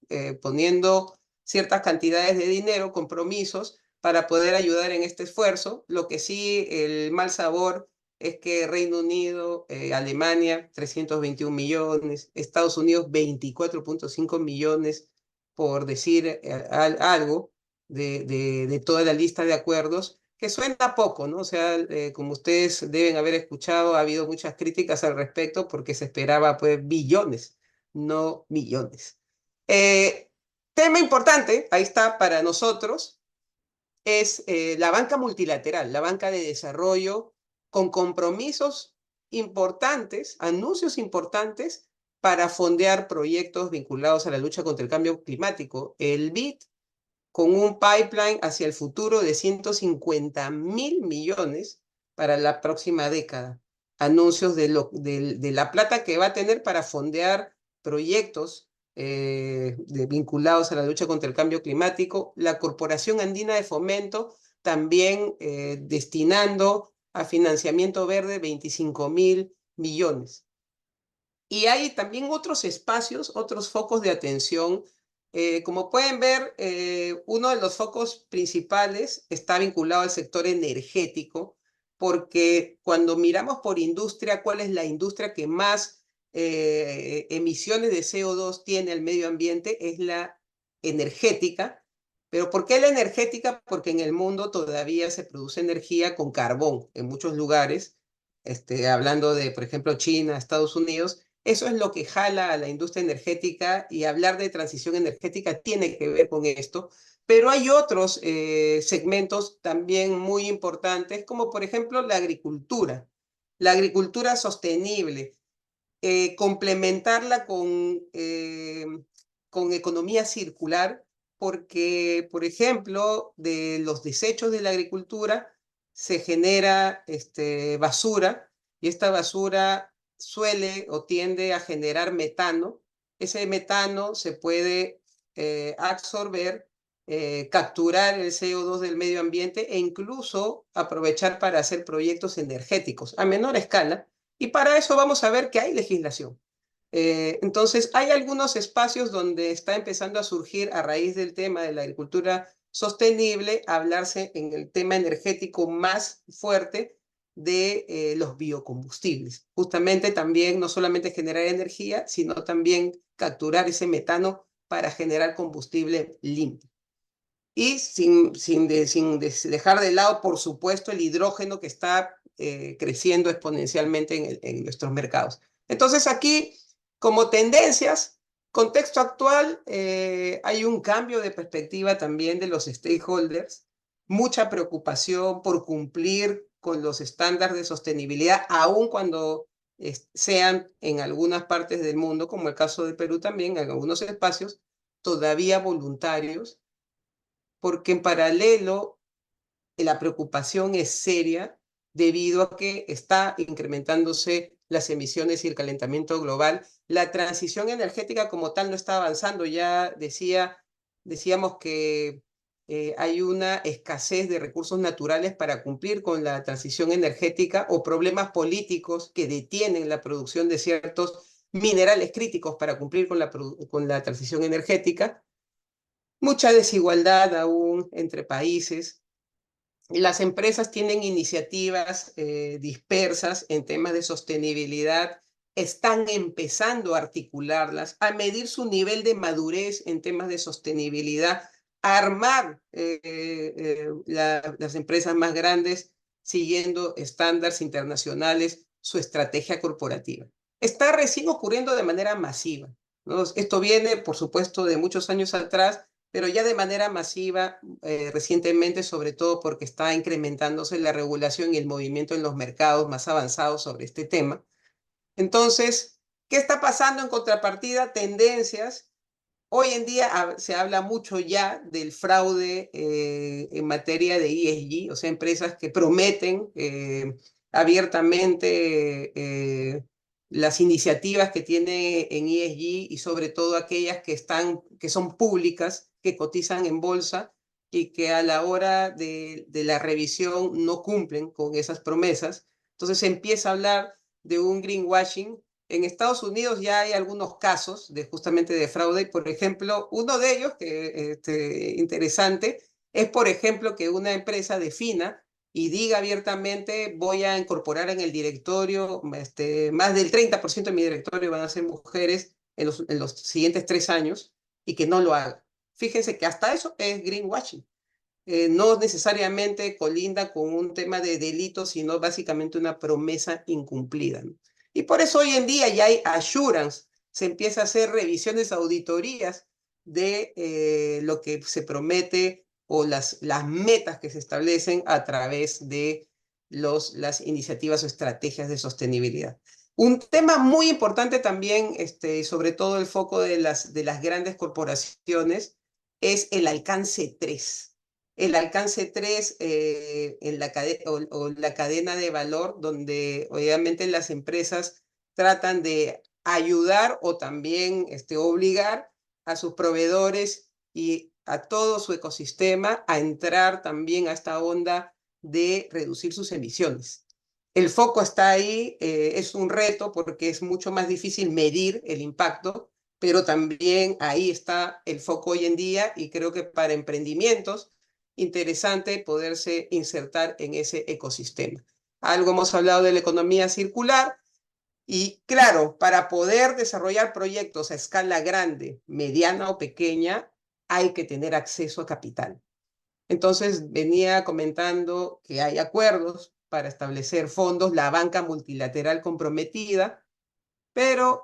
poniendo ciertas cantidades de dinero, compromisos, para poder ayudar en este esfuerzo. Lo que sí, el mal sabor es que Reino Unido, Alemania, 321 millones, Estados Unidos, 24.5 millones, por decir algo de toda la lista de acuerdos, que suena poco, ¿no? O sea, como ustedes deben haber escuchado, ha habido muchas críticas al respecto porque se esperaba, pues, billones, no millones. Tema importante, ahí está para nosotros, es la banca multilateral, la banca de desarrollo, con compromisos importantes, anuncios importantes para fondear proyectos vinculados a la lucha contra el cambio climático. El BID, con un pipeline hacia el futuro de 150.000 millones para la próxima década. Anuncios de la plata que va a tener para fondear proyectos vinculados a la lucha contra el cambio climático. La Corporación Andina de Fomento también destinando a financiamiento verde 25.000 millones. Y hay también otros espacios, otros focos de atención. Como pueden ver, uno de los focos principales está vinculado al sector energético, porque cuando miramos por industria, ¿cuál es la industria que más emisiones de CO2 tiene al medio ambiente? Es la energética. ¿Pero por qué la energética? Porque en el mundo todavía se produce energía con carbón en muchos lugares, hablando de, por ejemplo, China, Estados Unidos. Eso es lo que jala a la industria energética, y hablar de transición energética tiene que ver con esto. Pero hay otros segmentos también muy importantes, como por ejemplo la agricultura sostenible, complementarla con economía circular, porque, por ejemplo, de los desechos de la agricultura se genera basura, y esta basura suele o tiende a generar metano. Ese metano se puede absorber, capturar el CO2 del medio ambiente e incluso aprovechar para hacer proyectos energéticos a menor escala. Y para eso vamos a ver que hay legislación. Entonces, hay algunos espacios donde está empezando a surgir, a raíz del tema de la agricultura sostenible, hablarse en el tema energético más fuerte de los biocombustibles. Justamente también no solamente generar energía, sino también capturar ese metano para generar combustible limpio. Y sin dejar de lado, por supuesto, el hidrógeno, que está creciendo exponencialmente en nuestros mercados. Entonces, aquí, como tendencias, contexto actual, hay un cambio de perspectiva también de los stakeholders, mucha preocupación por cumplir con los estándares de sostenibilidad, aun cuando sean en algunas partes del mundo, como el caso de Perú también, en algunos espacios, todavía voluntarios, porque en paralelo la preocupación es seria debido a que está incrementándose las emisiones y el calentamiento global. La transición energética como tal no está avanzando. Ya decíamos que hay una escasez de recursos naturales para cumplir con la transición energética, o problemas políticos que detienen la producción de ciertos minerales críticos para cumplir con la transición energética. Mucha desigualdad aún entre países. Las empresas tienen iniciativas dispersas en temas de sostenibilidad, están empezando a articularlas, a medir su nivel de madurez en temas de sostenibilidad, a armar las empresas más grandes siguiendo estándares internacionales, su estrategia corporativa. Está recién ocurriendo de manera masiva, ¿no? Esto viene, por supuesto, de muchos años atrás, pero ya de manera masiva recientemente, sobre todo porque está incrementándose la regulación y el movimiento en los mercados más avanzados sobre este tema. Entonces, ¿qué está pasando en contrapartida? Tendencias Hoy en día se habla mucho ya del fraude en materia de ESG, o sea, empresas que prometen abiertamente las iniciativas que tiene en ESG y sobre todo aquellas que son públicas, que cotizan en bolsa y que a la hora de la revisión no cumplen con esas promesas. Entonces se empieza a hablar de un greenwashing. En Estados Unidos ya hay algunos casos justamente de fraude. Por ejemplo, uno de ellos, interesante, es, por ejemplo, que una empresa defina y diga abiertamente: voy a incorporar en el directorio, más del 30% de mi directorio van a ser mujeres en los siguientes 3 años, y que no lo haga. Fíjense que hasta eso es greenwashing. No necesariamente colinda con un tema de delito, sino básicamente una promesa incumplida, ¿no? Y por eso hoy en día ya hay assurance, se empieza a hacer revisiones, auditorías de lo que se promete o las metas que se establecen a través de las iniciativas o estrategias de sostenibilidad. Un tema muy importante también, sobre todo el foco de las grandes corporaciones, es el alcance 3. El alcance 3 en la cadena de valor, donde obviamente las empresas tratan de ayudar o también obligar a sus proveedores y a todo su ecosistema a entrar también a esta onda de reducir sus emisiones. El foco está ahí, es un reto porque es mucho más difícil medir el impacto, pero también ahí está el foco hoy en día, y creo que para emprendimientos interesante poderse insertar en ese ecosistema. Algo hemos hablado de la economía circular, y claro, para poder desarrollar proyectos a escala grande, mediana o pequeña, hay que tener acceso a capital. Entonces, venía comentando que hay acuerdos para establecer fondos, la banca multilateral comprometida, pero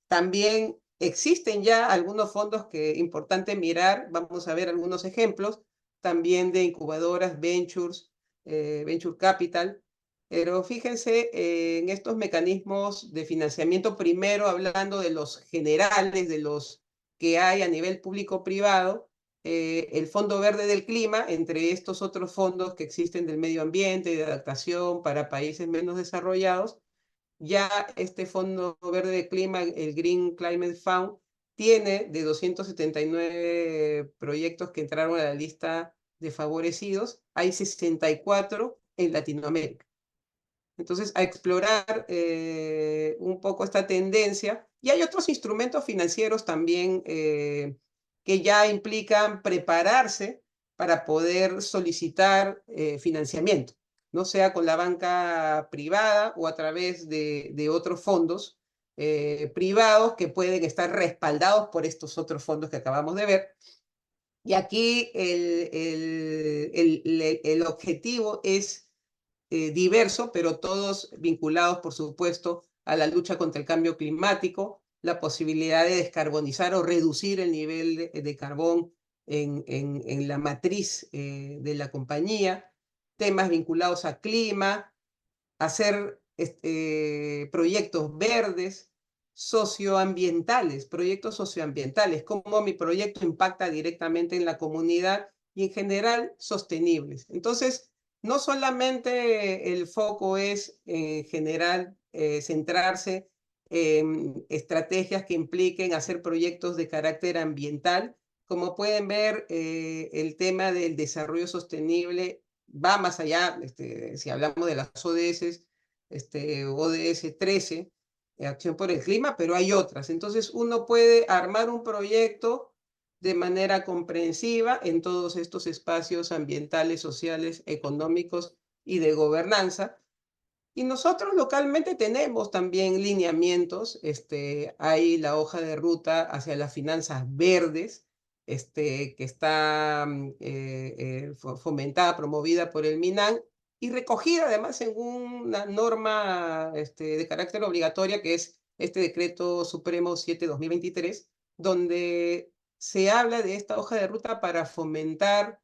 también existen ya algunos fondos que es importante mirar. Vamos a ver algunos ejemplos también de incubadoras, ventures, venture capital. Pero fíjense en estos mecanismos de financiamiento, primero hablando de los generales, de los que hay a nivel público-privado, el Fondo Verde del Clima, entre estos otros fondos que existen del medio ambiente y de adaptación para países menos desarrollados. Ya este Fondo Verde de Clima, el Green Climate Fund, tiene de 279 proyectos que entraron a la lista de favorecidos, hay 64 en Latinoamérica. Entonces, a explorar un poco esta tendencia. Y hay otros instrumentos financieros también que ya implican prepararse para poder solicitar financiamiento, no sea con la banca privada o a través de otros fondos privados que pueden estar respaldados por estos otros fondos que acabamos de ver. Y aquí el objetivo es diverso, pero todos vinculados, por supuesto, a la lucha contra el cambio climático, la posibilidad de descarbonizar o reducir el nivel de carbón en la matriz de la compañía, temas vinculados a clima, hacer proyectos verdes, proyectos socioambientales, cómo mi proyecto impacta directamente en la comunidad y en general sostenibles. Entonces, no solamente el foco es en general centrarse en estrategias que impliquen hacer proyectos de carácter ambiental. Como pueden ver, el tema del desarrollo sostenible va más allá. Si hablamos de las ODS, ODS 13, Acción por el Clima, pero hay otras. Entonces uno puede armar un proyecto de manera comprensiva en todos estos espacios ambientales, sociales, económicos y de gobernanza. Y nosotros localmente tenemos también lineamientos. Hay la hoja de ruta hacia las finanzas verdes, que está fomentada, promovida por el MINAN y recogida además en una norma de carácter obligatoria, que es este Decreto Supremo 7/2023, donde se habla de esta hoja de ruta para fomentar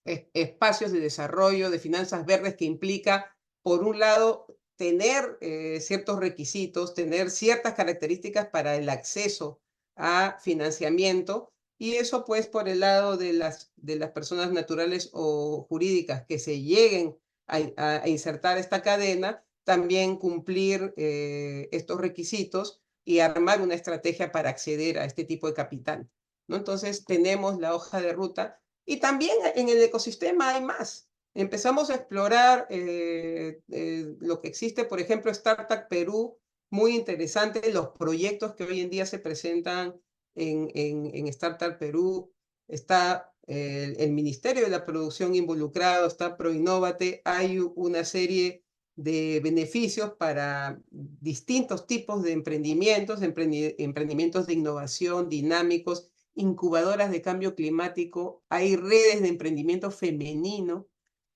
espacios de desarrollo de finanzas verdes, que implica, por un lado, tener ciertos requisitos, tener ciertas características para el acceso a financiamiento, y eso pues por el lado de las personas naturales o jurídicas que se lleguen a insertar esta cadena, también cumplir estos requisitos y armar una estrategia para acceder a este tipo de capital, ¿no? Entonces tenemos la hoja de ruta y también en el ecosistema hay más. Empezamos a explorar lo que existe, por ejemplo, Startup Perú, muy interesante, los proyectos que hoy en día se presentan en Startup Perú. Está el Ministerio de la Producción involucrado, está Proinnovate, hay una serie de beneficios para distintos tipos de emprendimientos, emprendimientos de innovación dinámicos, incubadoras de cambio climático, hay redes de emprendimiento femenino,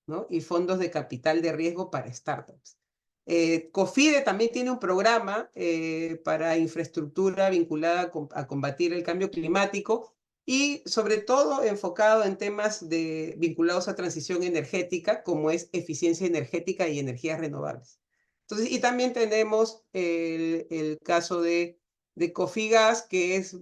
¿no? Y fondos de capital de riesgo para startups. COFIDE también tiene un programa para infraestructura vinculada a combatir el cambio climático y sobre todo enfocado en temas vinculados a transición energética, como es eficiencia energética y energías renovables. Entonces, y también tenemos el caso de Cofigas, que es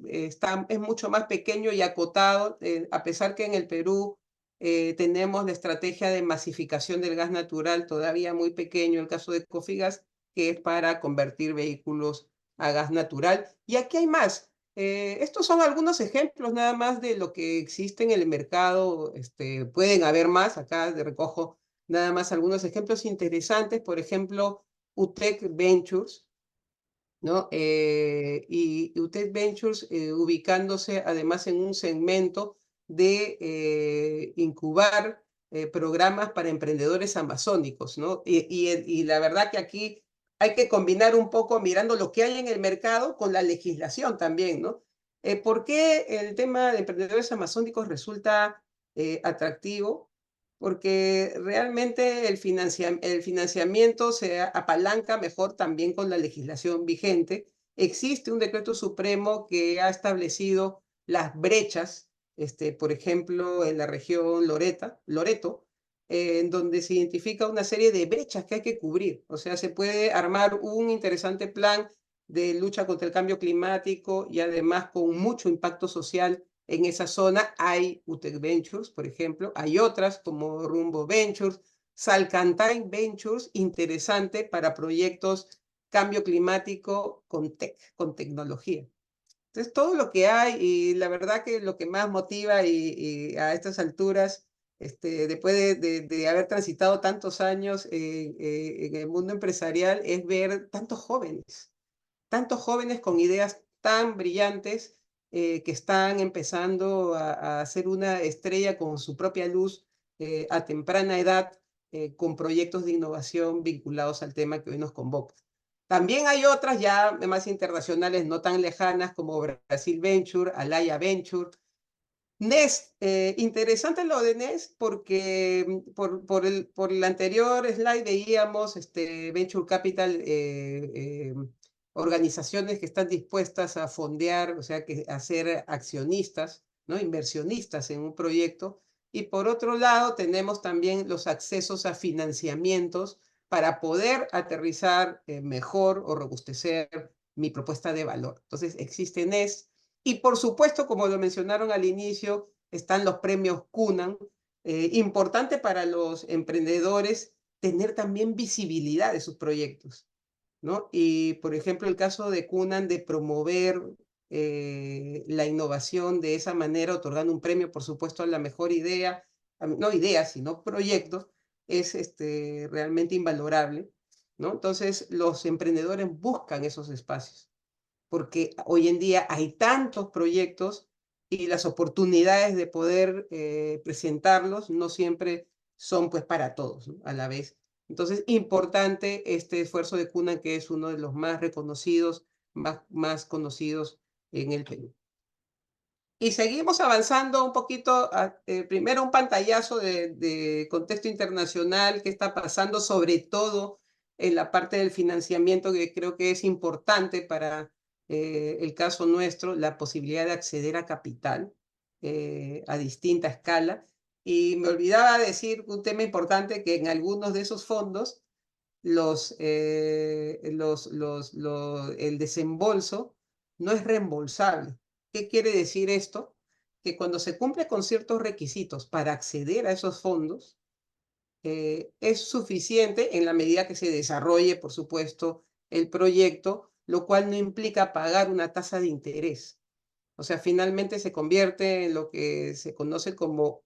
mucho más pequeño y acotado, a pesar que en el Perú tenemos la estrategia de masificación del gas natural todavía muy pequeño, el caso de Cofigas, que es para convertir vehículos a gas natural. Y aquí hay más. Estos son algunos ejemplos nada más de lo que existe en el mercado. Pueden haber más. Acá recojo nada más algunos ejemplos interesantes. Por ejemplo, UTEC Ventures, ¿no? Y UTEC Ventures ubicándose además en un segmento de incubar programas para emprendedores amazónicos, ¿no? Y la verdad que aquí hay que combinar un poco mirando lo que hay en el mercado con la legislación también, ¿no? ¿Por qué el tema de emprendedores amazónicos resulta atractivo? Porque realmente el financiamiento se apalanca mejor también con la legislación vigente. Existe un decreto supremo que ha establecido las brechas, por ejemplo, en la región Loreto, en donde se identifica una serie de brechas que hay que cubrir. O sea, se puede armar un interesante plan de lucha contra el cambio climático y además con mucho impacto social en esa zona. Hay UTEC Ventures, por ejemplo, hay otras como Rumbo Ventures, Salcantay Ventures, interesante para proyectos cambio climático con tecnología. Entonces, todo lo que hay, y la verdad que lo que más motiva y a estas alturas, después de haber transitado tantos años en el mundo empresarial, es ver tantos jóvenes con ideas tan brillantes que están empezando a hacer una estrella con su propia luz a temprana edad, con proyectos de innovación vinculados al tema que hoy nos convoca. También hay otras ya más internacionales, no tan lejanas, como Brasil Venture, Alaya Venture, Nest. Interesante lo de Nest porque por el anterior slide veíamos Venture Capital, organizaciones que están dispuestas a fondear, o sea, a ser accionistas, ¿no? Inversionistas en un proyecto. Y por otro lado, tenemos también los accesos a financiamientos para poder aterrizar mejor o robustecer mi propuesta de valor. Entonces, existe Nest. Y por supuesto, como lo mencionaron al inicio, están los premios Cunan. Importante para los emprendedores tener también visibilidad de sus proyectos, ¿no? Y, por ejemplo, el caso de Cunan de promover la innovación de esa manera, otorgando un premio, por supuesto, a la mejor idea, no idea, sino proyecto, es realmente invalorable, ¿no? Entonces, los emprendedores buscan esos espacios, porque hoy en día hay tantos proyectos y las oportunidades de poder presentarlos no siempre son pues para todos, ¿no? A la vez. Entonces, importante este esfuerzo de Cunan, que es uno de los más reconocidos, más conocidos en el Perú. Y seguimos avanzando un poquito, primero un pantallazo de contexto internacional, qué está pasando, sobre todo en la parte del financiamiento, que creo que es importante para el caso nuestro, la posibilidad de acceder a capital a distinta escala. Y me olvidaba decir un tema importante, que en algunos de esos fondos el desembolso no es reembolsable. ¿Qué quiere decir esto? Que cuando se cumple con ciertos requisitos para acceder a esos fondos, es suficiente en la medida que se desarrolle, por supuesto, el proyecto, lo cual no implica pagar una tasa de interés. O sea, finalmente se convierte en lo que se conoce como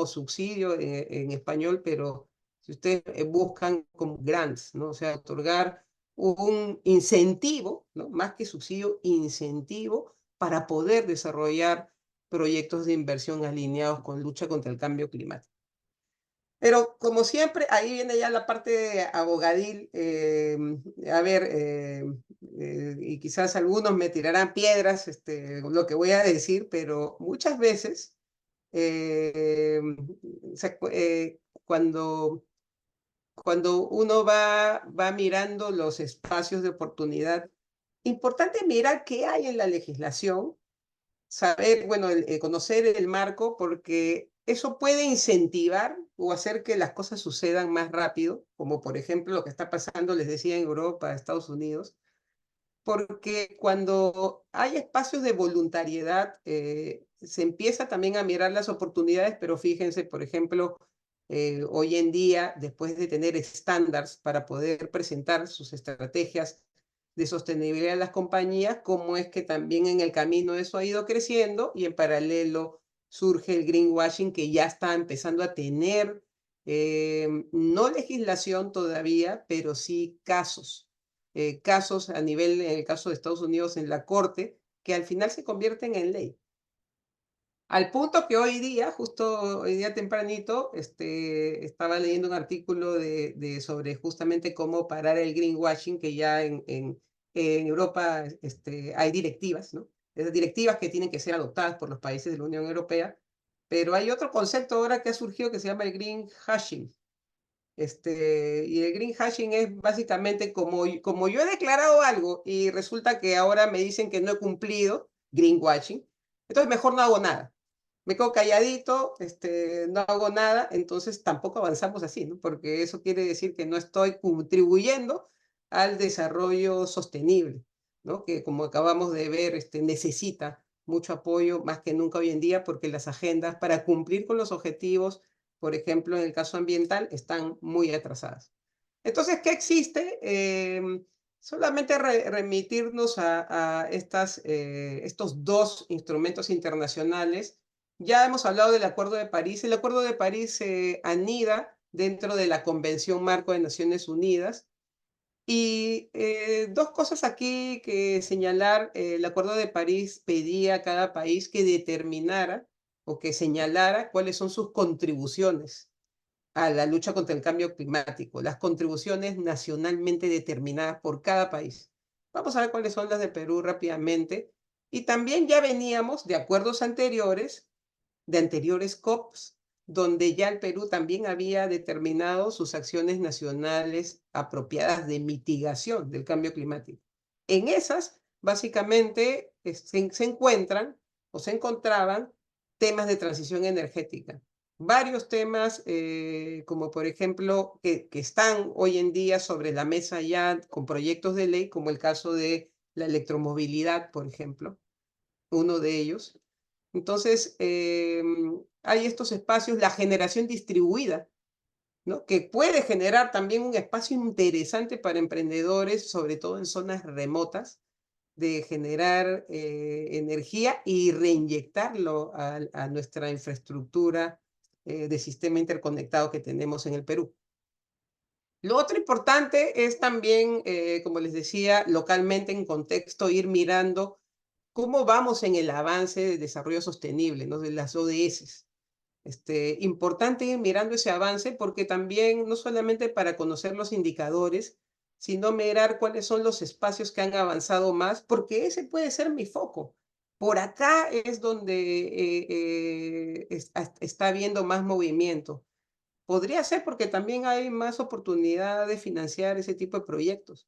subsidio en español, pero si ustedes buscan como grants, ¿no? O sea, otorgar un incentivo, ¿no? Más que subsidio, incentivo para poder desarrollar proyectos de inversión alineados con lucha contra el cambio climático. Pero como siempre, ahí viene ya la parte abogadil. A ver, y quizás algunos me tirarán piedras, lo que voy a decir, pero muchas veces, cuando uno va mirando los espacios de oportunidad, importante mirar qué hay en la legislación, saber, bueno, conocer el marco, porque eso puede incentivar o hacer que las cosas sucedan más rápido, como por ejemplo lo que está pasando, les decía, en Europa, Estados Unidos, porque cuando hay espacios de voluntariedad, se empieza también a mirar las oportunidades, pero fíjense, por ejemplo, hoy en día, después de tener estándares para poder presentar sus estrategias de sostenibilidad de las compañías, cómo es que también en el camino eso ha ido creciendo y en paralelo surge el greenwashing, que ya está empezando a tener no legislación todavía, pero sí casos a nivel, en el caso de Estados Unidos, en la corte, que al final se convierten en ley. Al punto que hoy día, justo hoy día tempranito, estaba leyendo un artículo sobre justamente cómo parar el greenwashing, que ya en Europa hay directivas, ¿no? Esas directivas que tienen que ser adoptadas por los países de la Unión Europea, pero hay otro concepto ahora que ha surgido que se llama el greenwashing. Y el greenwashing es básicamente como yo he declarado algo y resulta que ahora me dicen que no he cumplido, greenwashing, entonces mejor no hago nada. Me quedo calladito, no hago nada, entonces tampoco avanzamos así, ¿no? Porque eso quiere decir que no estoy contribuyendo al desarrollo sostenible, ¿no? Que como acabamos de ver, necesita mucho apoyo más que nunca hoy en día, porque las agendas para cumplir con los objetivos, por ejemplo, en el caso ambiental, están muy atrasadas. Entonces, ¿qué existe? Solamente remitirnos a estos dos instrumentos internacionales. Ya hemos hablado del Acuerdo de París. El Acuerdo de París se anida dentro de la Convención Marco de Naciones Unidas. Y dos cosas aquí que señalar. El Acuerdo de París pedía a cada país que determinara o que señalara cuáles son sus contribuciones a la lucha contra el cambio climático, las contribuciones nacionalmente determinadas por cada país. Vamos a ver cuáles son las de Perú rápidamente. Y también ya veníamos de acuerdos anteriores, de anteriores COPs, donde ya el Perú también había determinado sus acciones nacionales apropiadas de mitigación del cambio climático. En esas, básicamente, se encuentran o se encontraban temas de transición energética. Varios temas, como por ejemplo, que están hoy en día sobre la mesa ya con proyectos de ley, como el caso de la electromovilidad, por ejemplo, uno de ellos. Entonces, hay estos espacios, la generación distribuida, ¿no? Que puede generar también un espacio interesante para emprendedores, sobre todo en zonas remotas, de generar energía y reinyectarlo a nuestra infraestructura de sistema interconectado que tenemos en el Perú. Lo otro importante es también, como les decía, localmente en contexto, ir mirando cómo vamos en el avance de desarrollo sostenible, ¿no? De las ODS. Importante ir mirando ese avance, porque también no solamente para conocer los indicadores, sino mirar cuáles son los espacios que han avanzado más, porque ese puede ser mi foco. Por acá es donde está habiendo más movimiento. Podría ser porque también hay más oportunidad de financiar ese tipo de proyectos,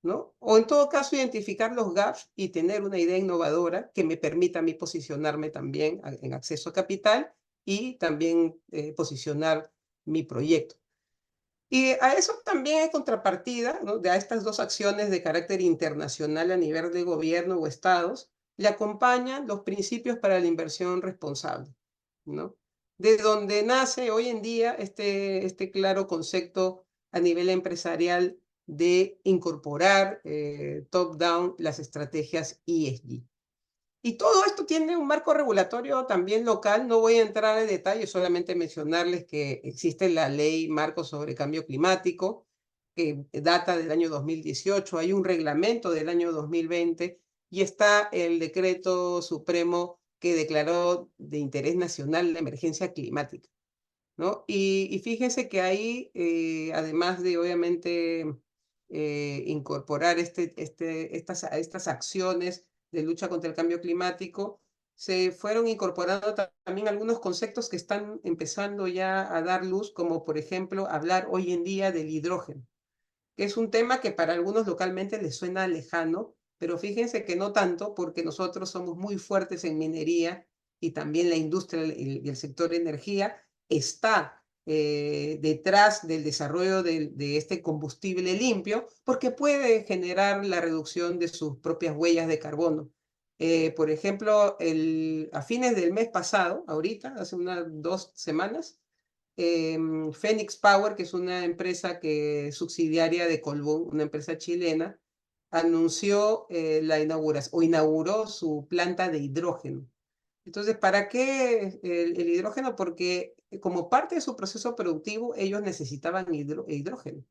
¿no? O en todo caso, identificar los gaps y tener una idea innovadora que me permita a mí posicionarme también en acceso a capital y también posicionar mi proyecto. Y a eso también hay contrapartida, ¿no? A estas dos acciones de carácter internacional a nivel de gobierno o estados, le acompañan los principios para la inversión responsable, ¿no? De donde nace hoy en día este claro concepto a nivel empresarial de incorporar top-down las estrategias ESG. Y todo esto tiene un marco regulatorio también local. No voy a entrar en detalle, solamente mencionarles que existe la ley marco sobre cambio climático, que data del año 2018, hay un reglamento del año 2020 y está el decreto supremo que declaró de interés nacional la emergencia climática, ¿no? Y fíjense que ahí, además de obviamente incorporar estas acciones de lucha contra el cambio climático, se fueron incorporando también algunos conceptos que están empezando ya a dar luz, como por ejemplo hablar hoy en día del hidrógeno, que es un tema que para algunos localmente les suena lejano, pero fíjense que no tanto, porque nosotros somos muy fuertes en minería y también la industria y el sector de energía está detrás del desarrollo de este combustible limpio, porque puede generar la reducción de sus propias huellas de carbono. Por ejemplo, a fines del mes pasado, ahorita, hace unas 2 semanas, Phoenix Power, que es una empresa subsidiaria de Colbún, una empresa chilena, anunció inauguró su planta de hidrógeno. Entonces, ¿para qué el hidrógeno? Porque como parte de su proceso productivo, ellos necesitaban hidrógeno.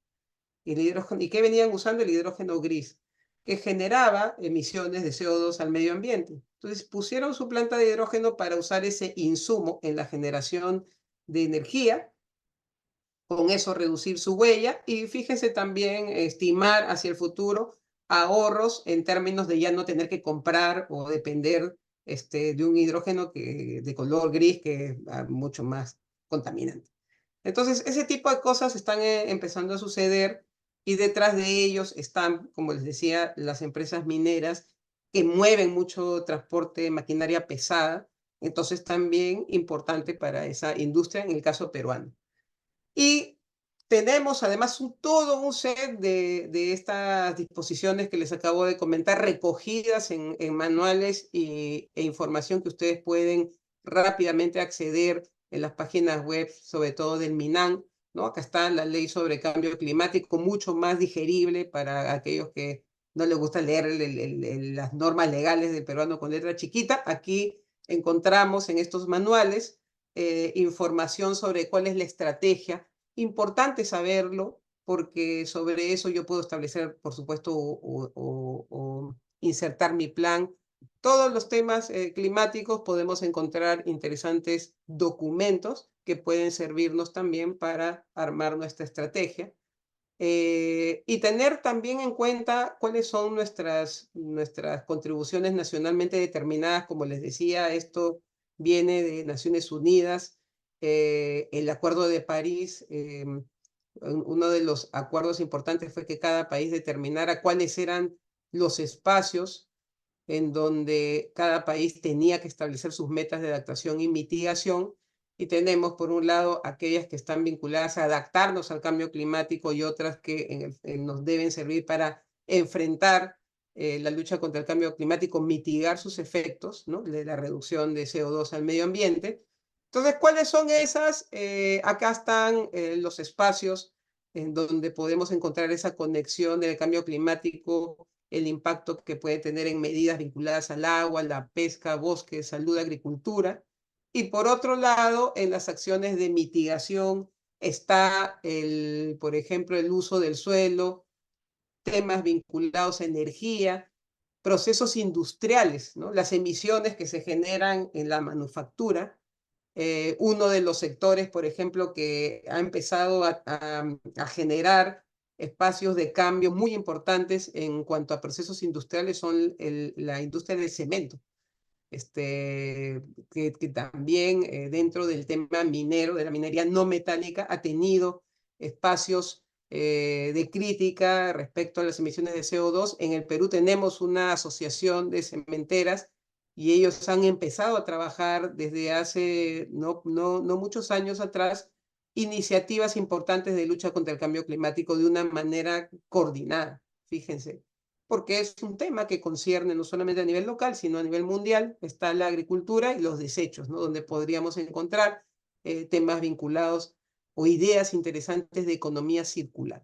¿Y qué venían usando? El hidrógeno gris, que generaba emisiones de CO2 al medio ambiente. Entonces, pusieron su planta de hidrógeno para usar ese insumo en la generación de energía, con eso reducir su huella y fíjense también estimar hacia el futuro ahorros en términos de ya no tener que comprar o depender de un hidrógeno de color gris que es mucho más contaminante. Entonces, ese tipo de cosas están empezando a suceder y detrás de ellos están, como les decía, las empresas mineras que mueven mucho transporte, maquinaria pesada, entonces también importante para esa industria en el caso peruano. Y tenemos además todo un set de estas disposiciones que les acabo de comentar, recogidas en manuales e información que ustedes pueden rápidamente acceder en las páginas web, sobre todo del MINAN, ¿no? Acá está la ley sobre cambio climático, mucho más digerible para aquellos que no les gusta leer las normas legales del peruano con letra chiquita. Aquí encontramos en estos manuales información sobre cuál es la estrategia. Importante saberlo, porque sobre eso yo puedo establecer, por supuesto, o insertar mi plan. Todos los temas climáticos podemos encontrar interesantes documentos que pueden servirnos también para armar nuestra estrategia. Y tener también en cuenta cuáles son nuestras contribuciones nacionalmente determinadas. Como les decía, esto viene de Naciones Unidas, el Acuerdo de París. Uno de los acuerdos importantes fue que cada país determinara cuáles eran los espacios en donde cada país tenía que establecer sus metas de adaptación y mitigación. Y tenemos, por un lado, aquellas que están vinculadas a adaptarnos al cambio climático y otras que nos deben servir para enfrentar la lucha contra el cambio climático, mitigar sus efectos, ¿no? De la reducción de CO2 al medio ambiente. Entonces, ¿cuáles son esas? Acá están los espacios en donde podemos encontrar esa conexión del cambio climático, el impacto que puede tener en medidas vinculadas al agua, la pesca, bosque, salud, agricultura. Y por otro lado, en las acciones de mitigación está, por ejemplo, el uso del suelo, temas vinculados a energía, procesos industriales, ¿no? Las emisiones que se generan en la manufactura. Uno de los sectores, por ejemplo, que ha empezado a generar espacios de cambio muy importantes en cuanto a procesos industriales son la industria del cemento, que también dentro del tema minero, de la minería no metálica, ha tenido espacios de crítica respecto a las emisiones de CO2. En el Perú tenemos una asociación de cementeras y ellos han empezado a trabajar desde hace no muchos años atrás iniciativas importantes de lucha contra el cambio climático de una manera coordinada, fíjense, porque es un tema que concierne no solamente a nivel local, sino a nivel mundial. Está la agricultura y los desechos, ¿no? Donde podríamos encontrar temas vinculados o ideas interesantes de economía circular.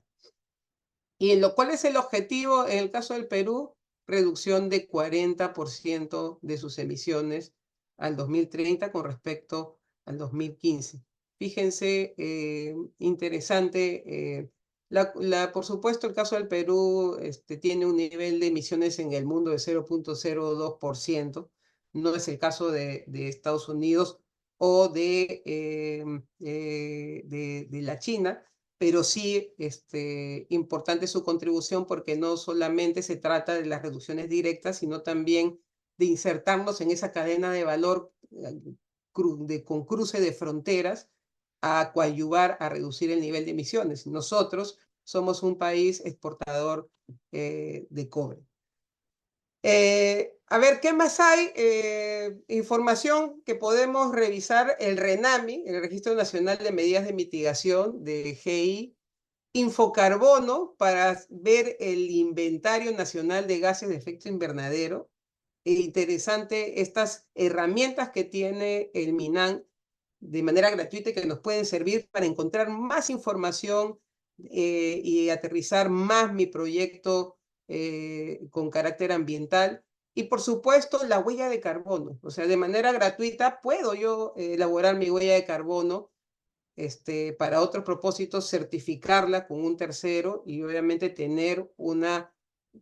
¿Y cuál es el objetivo en el caso del Perú? Reducción de 40% de sus emisiones al 2030 con respecto al 2015. Fíjense, interesante. Por supuesto, el caso del Perú tiene un nivel de emisiones en el mundo de 0.02%. No es el caso de Estados Unidos o de la China, pero sí importante su contribución porque no solamente se trata de las reducciones directas, sino también de insertarnos en esa cadena de valor con cruce de fronteras a coadyuvar a reducir el nivel de emisiones. Nosotros somos un país exportador de cobre. A ver, ¿qué más hay? Información que podemos revisar, el RENAMI, el Registro Nacional de Medidas de Mitigación de GI, Infocarbono, para ver el inventario nacional de gases de efecto invernadero. Interesante estas herramientas que tiene el MINAN de manera gratuita y que nos pueden servir para encontrar más información y aterrizar más mi proyecto con carácter ambiental. Y por supuesto, la huella de carbono. O sea, de manera gratuita puedo yo elaborar mi huella de carbono para otros propósitos, certificarla con un tercero y obviamente tener una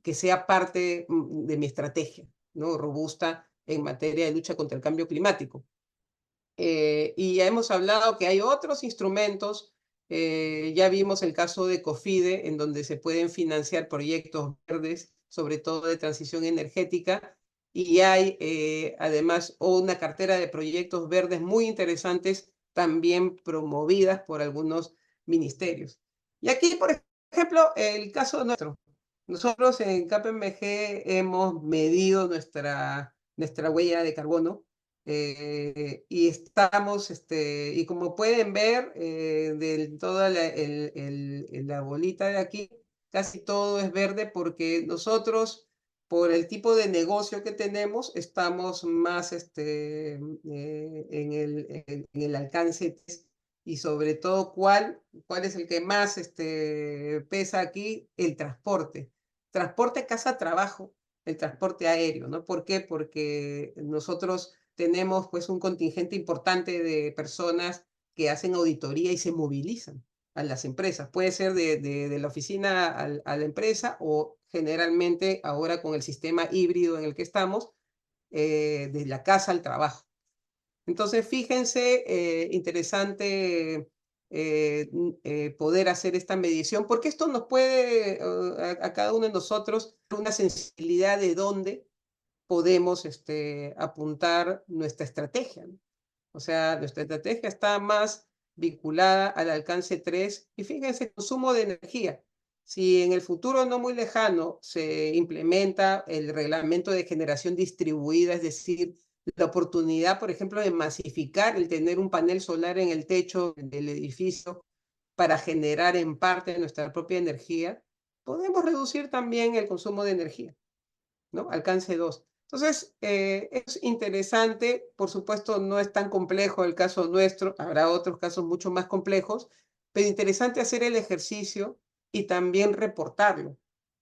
que sea parte de mi estrategia, ¿no? Robusta en materia de lucha contra el cambio climático. Y ya hemos hablado que hay otros instrumentos. Ya vimos el caso de COFIDE, en donde se pueden financiar proyectos verdes, sobre todo de transición energética, y hay además una cartera de proyectos verdes muy interesantes, también promovidas por algunos ministerios. Y aquí, por ejemplo, el caso nuestro. Nosotros en KPMG hemos medido nuestra huella de carbono y estamos, y como pueden ver, de toda la bolita de aquí, casi todo es verde porque nosotros, por el tipo de negocio que tenemos, estamos más en el alcance y sobre todo, ¿cuál es el que más pesa aquí? El transporte. Transporte casa-trabajo, el transporte aéreo, ¿no? ¿Por qué? Porque nosotros tenemos pues un contingente importante de personas que hacen auditoría y se movilizan a las empresas. Puede ser de la oficina a la empresa o generalmente ahora con el sistema híbrido en el que estamos, de la casa al trabajo. Entonces, fíjense, interesante poder hacer esta medición, porque esto nos puede, a cada uno de nosotros, una sensibilidad de dónde podemos apuntar nuestra estrategia, ¿no? O sea, nuestra estrategia está más vinculada al alcance 3. Y fíjense, consumo de energía. Si en el futuro no muy lejano se implementa el reglamento de generación distribuida, es decir, la oportunidad, por ejemplo, de masificar el tener un panel solar en el techo del edificio para generar en parte nuestra propia energía, podemos reducir también el consumo de energía, ¿no? Alcance 2. Entonces, es interesante, por supuesto, no es tan complejo el caso nuestro, habrá otros casos mucho más complejos, pero interesante hacer el ejercicio y también reportarlo,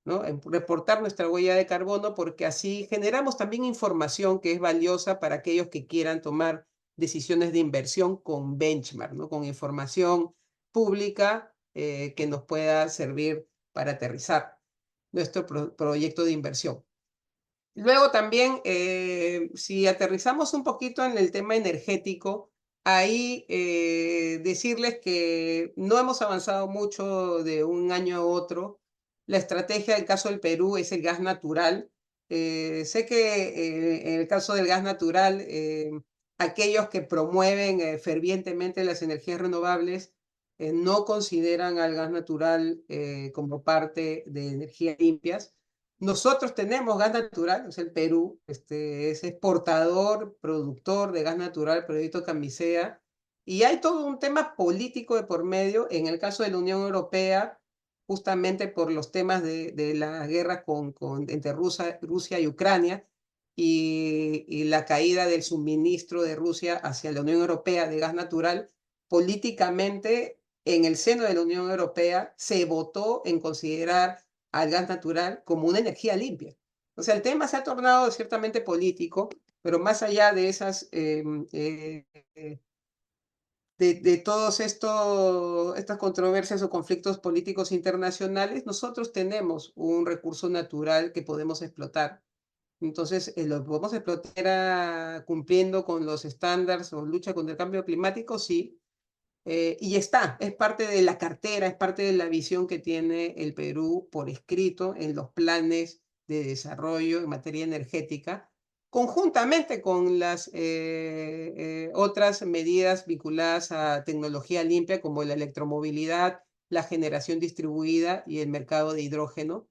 ¿no? Reportar nuestra huella de carbono, porque así generamos también información que es valiosa para aquellos que quieran tomar decisiones de inversión con benchmark, ¿no? Con información pública que nos pueda servir para aterrizar nuestro proyecto de inversión. Luego también, si aterrizamos un poquito en el tema energético, ahí decirles que no hemos avanzado mucho de un año a otro. La estrategia del caso del Perú es el gas natural. Sé que en el caso del gas natural, aquellos que promueven fervientemente las energías renovables no consideran al gas natural como parte de energías limpias. Nosotros tenemos gas natural, el Perú es exportador, productor de gas natural, Proyecto Camisea, Y hay todo un tema político de por medio, en el caso de la Unión Europea, justamente por los temas de la guerra entre Rusia y Ucrania, y la caída del suministro de Rusia hacia la Unión Europea de gas natural. Políticamente, en el seno de la Unión Europea, se votó en considerar al gas natural como una energía limpia. O sea, el tema se ha tornado ciertamente político, pero más allá de esas de todos estas controversias o conflictos políticos internacionales, nosotros tenemos un recurso natural que podemos explotar. Entonces, lo podemos explotar cumpliendo con los estándares o lucha contra el cambio climático, sí. Y es parte de la cartera, es parte de la visión que tiene el Perú por escrito en los planes de desarrollo en materia energética, conjuntamente con las otras medidas vinculadas a tecnología limpia como la electromovilidad, la generación distribuida y el mercado de hidrógeno.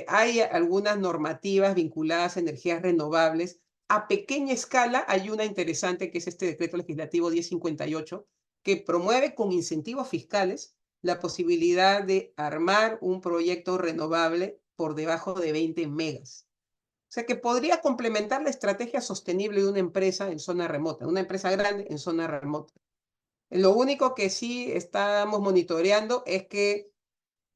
Hay algunas normativas vinculadas a energías renovables. A pequeña escala hay una interesante que es este decreto legislativo 1058, que promueve con incentivos fiscales la posibilidad de armar un proyecto renovable por debajo de 20 megas. O sea que podría complementar la estrategia sostenible de una empresa en zona remota, una empresa grande en zona remota. Lo único que sí estamos monitoreando es que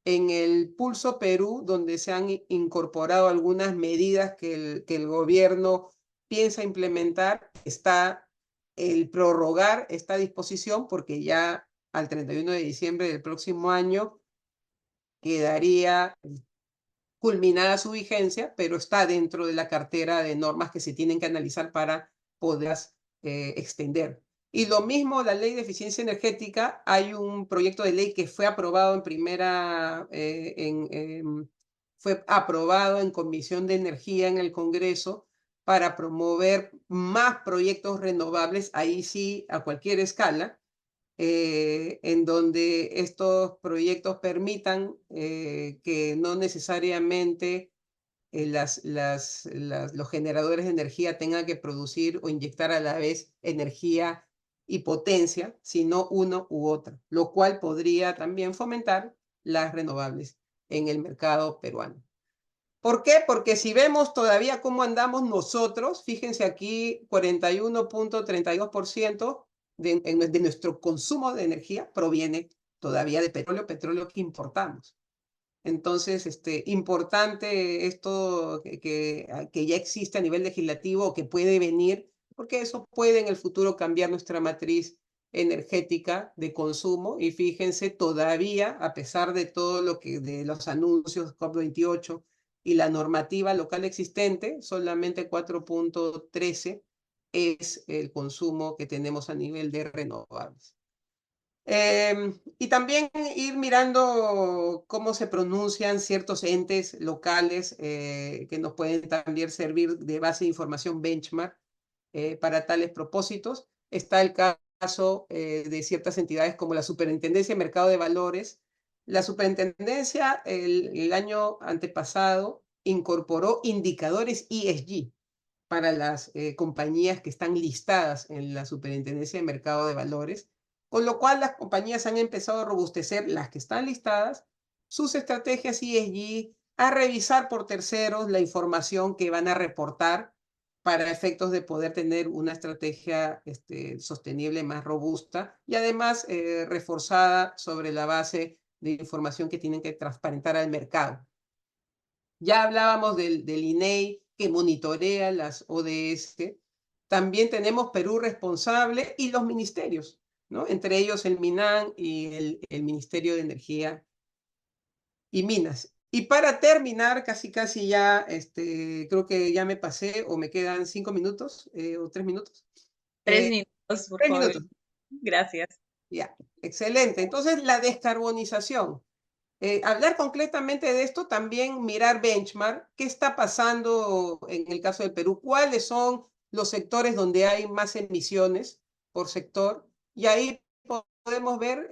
en el Pulso Perú, donde se han incorporado algunas medidas que el gobierno piensa implementar, está el prorrogar esta disposición, porque ya al 31 de diciembre del próximo año quedaría culminada su vigencia, pero está dentro de la cartera de normas que se tienen que analizar para poderlas extender. Y lo mismo, la ley de eficiencia energética, hay un proyecto de ley que fue aprobado fue aprobado en Comisión de Energía en el Congreso para promover más proyectos renovables, ahí sí, a cualquier escala, en donde estos proyectos permitan que no necesariamente los generadores de energía tengan que producir o inyectar a la vez energía y potencia, sino uno u otro, lo cual podría también fomentar las renovables en el mercado peruano. ¿Por qué? Porque si vemos todavía cómo andamos nosotros, fíjense aquí, 41.32% de nuestro consumo de energía proviene todavía de petróleo que importamos. Entonces, importante esto que ya existe a nivel legislativo, que puede venir, porque eso puede en el futuro cambiar nuestra matriz energética de consumo. Y fíjense, todavía, a pesar de todo de los anuncios COP28 y la normativa local existente, solamente 4.13 es el consumo que tenemos a nivel de renovables. Y también ir mirando cómo se pronuncian ciertos entes locales que nos pueden también servir de base de información benchmark para tales propósitos. Está el caso de ciertas entidades como la Superintendencia de Mercado de Valores. La Superintendencia el año antepasado incorporó indicadores ESG para las compañías que están listadas en la Superintendencia de Mercado de Valores, con lo cual las compañías han empezado a robustecer, las que están listadas, sus estrategias ESG, a revisar por terceros la información que van a reportar para efectos de poder tener una estrategia sostenible más robusta y además reforzada sobre la base de información que tienen que transparentar al mercado. Ya hablábamos del INEI, que monitorea las ODS. También tenemos Perú Responsable y los ministerios, ¿no? Entre ellos el MINAN y el Ministerio de Energía y Minas. Y para terminar, casi ya, creo que ya me pasé o me quedan 5 minutos o 3 minutos. 3 minutos, por 3 favor. minutos. Gracias. Ya, excelente. Entonces, la descarbonización. Hablar concretamente de esto, también mirar benchmark, qué está pasando en el caso del Perú, cuáles son los sectores donde hay más emisiones por sector, y ahí podemos ver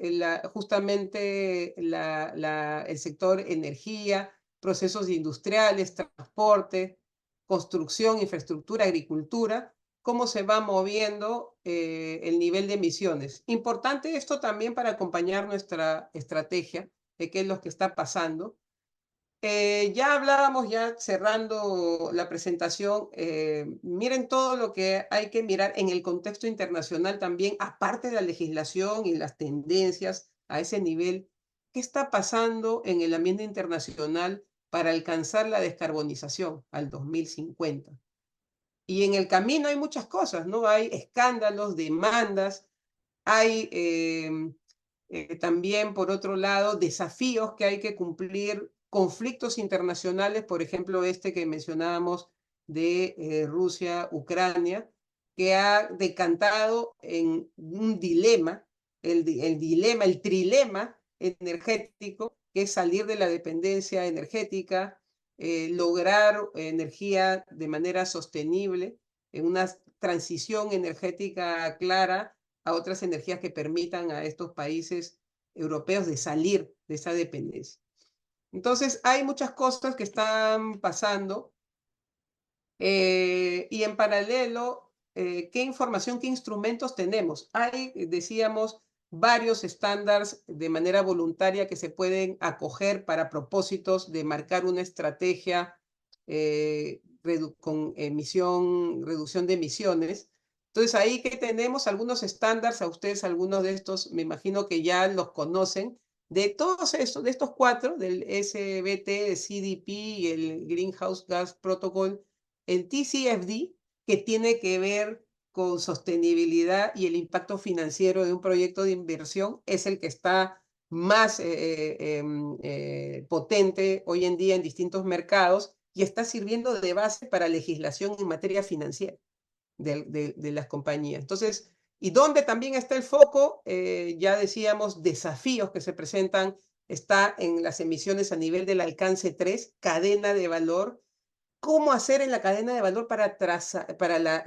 justamente el sector energía, procesos industriales, transporte, construcción, infraestructura, agricultura, cómo se va moviendo el nivel de emisiones. Importante esto también para acompañar nuestra estrategia de qué es lo que está pasando. Ya hablábamos, ya cerrando la presentación, miren todo lo que hay que mirar en el contexto internacional también, aparte de la legislación y las tendencias a ese nivel. ¿Qué está pasando en el ambiente internacional para alcanzar la descarbonización al 2050? Y en el camino hay muchas cosas, ¿no? Hay escándalos, demandas, hay también, por otro lado, desafíos que hay que cumplir, conflictos internacionales, por ejemplo, este que mencionábamos de Rusia, Ucrania, que ha decantado en un dilema, el trilema energético, que es salir de la dependencia energética, lograr energía de manera sostenible, en una transición energética clara a otras energías que permitan a estos países europeos de salir de esa dependencia. Entonces, hay muchas cosas que están pasando y en paralelo, ¿qué información, qué instrumentos tenemos? Hay, decíamos, varios estándares de manera voluntaria que se pueden acoger para propósitos de marcar una estrategia con reducción de emisiones. Entonces, ahí que tenemos algunos estándares, a ustedes algunos de estos me imagino que ya los conocen, de todos estos, de estos cuatro, del SBT, el CDP y el Greenhouse Gas Protocol, el TCFD, que tiene que ver con sostenibilidad y el impacto financiero de un proyecto de inversión, es el que está más potente hoy en día en distintos mercados y está sirviendo de base para legislación en materia financiera de las compañías. Entonces, ¿y dónde también está el foco? Ya decíamos, desafíos que se presentan, está en las emisiones a nivel del alcance 3, cadena de valor. ¿Cómo hacer en la cadena de valor para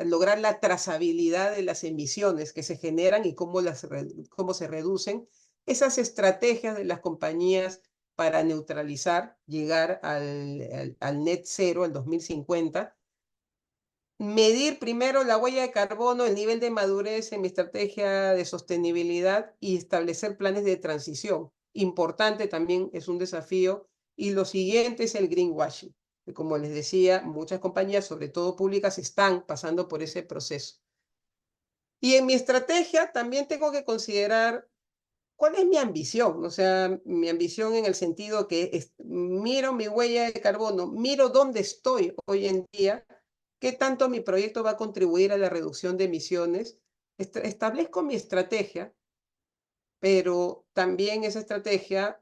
lograr la trazabilidad de las emisiones que se generan y cómo se reducen? Esas estrategias de las compañías para neutralizar, llegar al net cero, al 2050. Medir primero la huella de carbono, el nivel de madurez en mi estrategia de sostenibilidad y establecer planes de transición. Importante también, es un desafío. Y lo siguiente es el greenwashing. Como les decía, muchas compañías, sobre todo públicas, están pasando por ese proceso. Y en mi estrategia también tengo que considerar cuál es mi ambición. O sea, mi ambición en el sentido que miro mi huella de carbono, miro dónde estoy hoy en día, qué tanto mi proyecto va a contribuir a la reducción de emisiones. Establezco mi estrategia, pero también esa estrategia,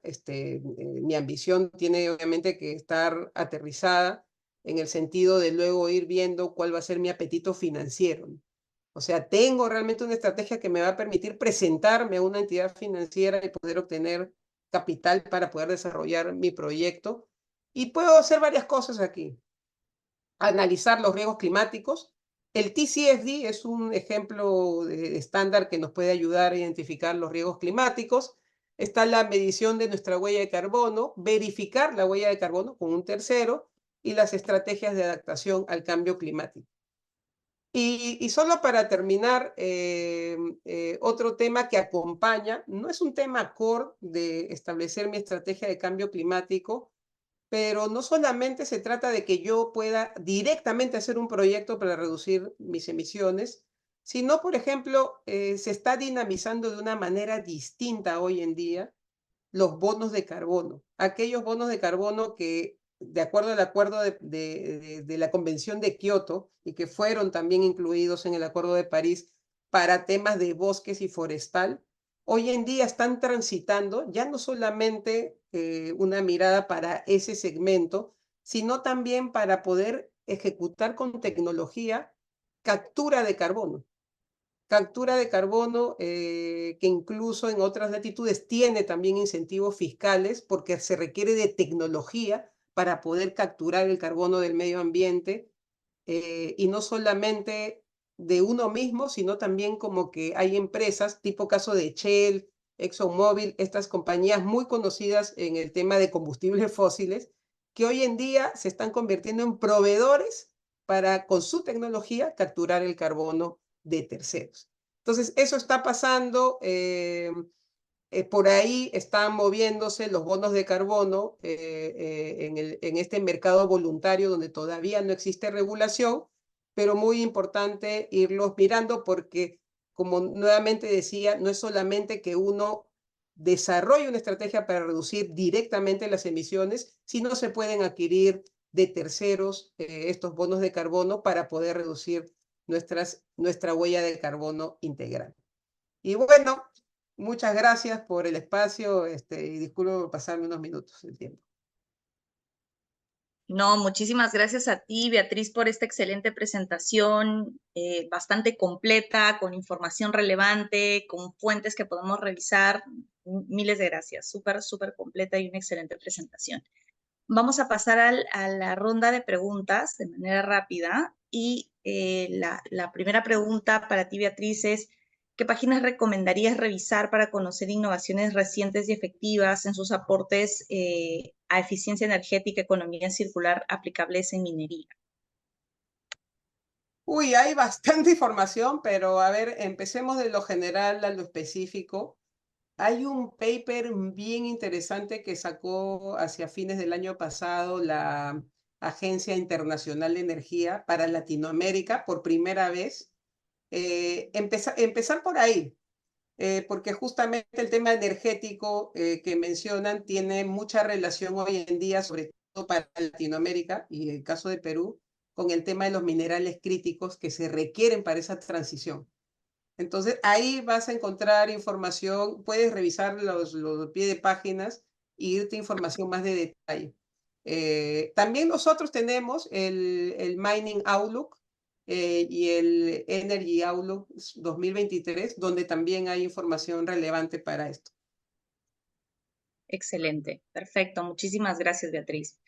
mi ambición tiene obviamente que estar aterrizada en el sentido de luego ir viendo cuál va a ser mi apetito financiero. O sea, tengo realmente una estrategia que me va a permitir presentarme a una entidad financiera y poder obtener capital para poder desarrollar mi proyecto. Y puedo hacer varias cosas aquí. Analizar los riesgos climáticos. El TCFD es un ejemplo de estándar que nos puede ayudar a identificar los riesgos climáticos. Está la medición de nuestra huella de carbono, verificar la huella de carbono con un tercero y las estrategias de adaptación al cambio climático. Y solo para terminar, otro tema que acompaña, no es un tema core de establecer mi estrategia de cambio climático, pero no solamente se trata de que yo pueda directamente hacer un proyecto para reducir mis emisiones, sino, por ejemplo, se está dinamizando de una manera distinta hoy en día los bonos de carbono. Aquellos bonos de carbono que, de acuerdo al acuerdo de la Convención de Kioto y que fueron también incluidos en el Acuerdo de París para temas de bosques y forestal, hoy en día están transitando ya no solamente una mirada para ese segmento, sino también para poder ejecutar con tecnología captura de carbono. Captura de carbono que incluso en otras latitudes tiene también incentivos fiscales porque se requiere de tecnología para poder capturar el carbono del medio ambiente y no solamente de uno mismo, sino también como que hay empresas, tipo caso de Shell, ExxonMobil, estas compañías muy conocidas en el tema de combustibles fósiles, que hoy en día se están convirtiendo en proveedores para, con su tecnología, capturar el carbono de terceros. Entonces, eso está pasando. Por ahí están moviéndose los bonos de carbono en este mercado voluntario donde todavía no existe regulación, pero muy importante irlos mirando porque, como nuevamente decía, no es solamente que uno desarrolle una estrategia para reducir directamente las emisiones, sino se pueden adquirir de terceros estos bonos de carbono para poder reducir nuestra huella de carbono integral. Y bueno, muchas gracias por el espacio y disculpo por pasarme unos minutos del tiempo. No, muchísimas gracias a ti, Beatriz, por esta excelente presentación, bastante completa, con información relevante, con fuentes que podemos revisar. Miles de gracias, súper, súper completa y una excelente presentación. Vamos a pasar a la ronda de preguntas de manera rápida. Y la primera pregunta para ti, Beatriz, es ¿qué páginas recomendarías revisar para conocer innovaciones recientes y efectivas en sus aportes a eficiencia energética, economía circular aplicables en minería? Uy, hay bastante información, pero a ver, empecemos de lo general a lo específico. Hay un paper bien interesante que sacó hacia fines del año pasado la Agencia Internacional de Energía para Latinoamérica por primera vez. Empezar por ahí, porque justamente el tema energético que mencionan tiene mucha relación hoy en día, sobre todo para Latinoamérica y el caso de Perú, con el tema de los minerales críticos que se requieren para esa transición. Entonces, ahí vas a encontrar información, puedes revisar los pie de páginas y irte información más de detalle. También nosotros tenemos el Mining Outlook y el Energy Outlook 2023, donde también hay información relevante para esto. Excelente, perfecto. Muchísimas gracias, Beatriz.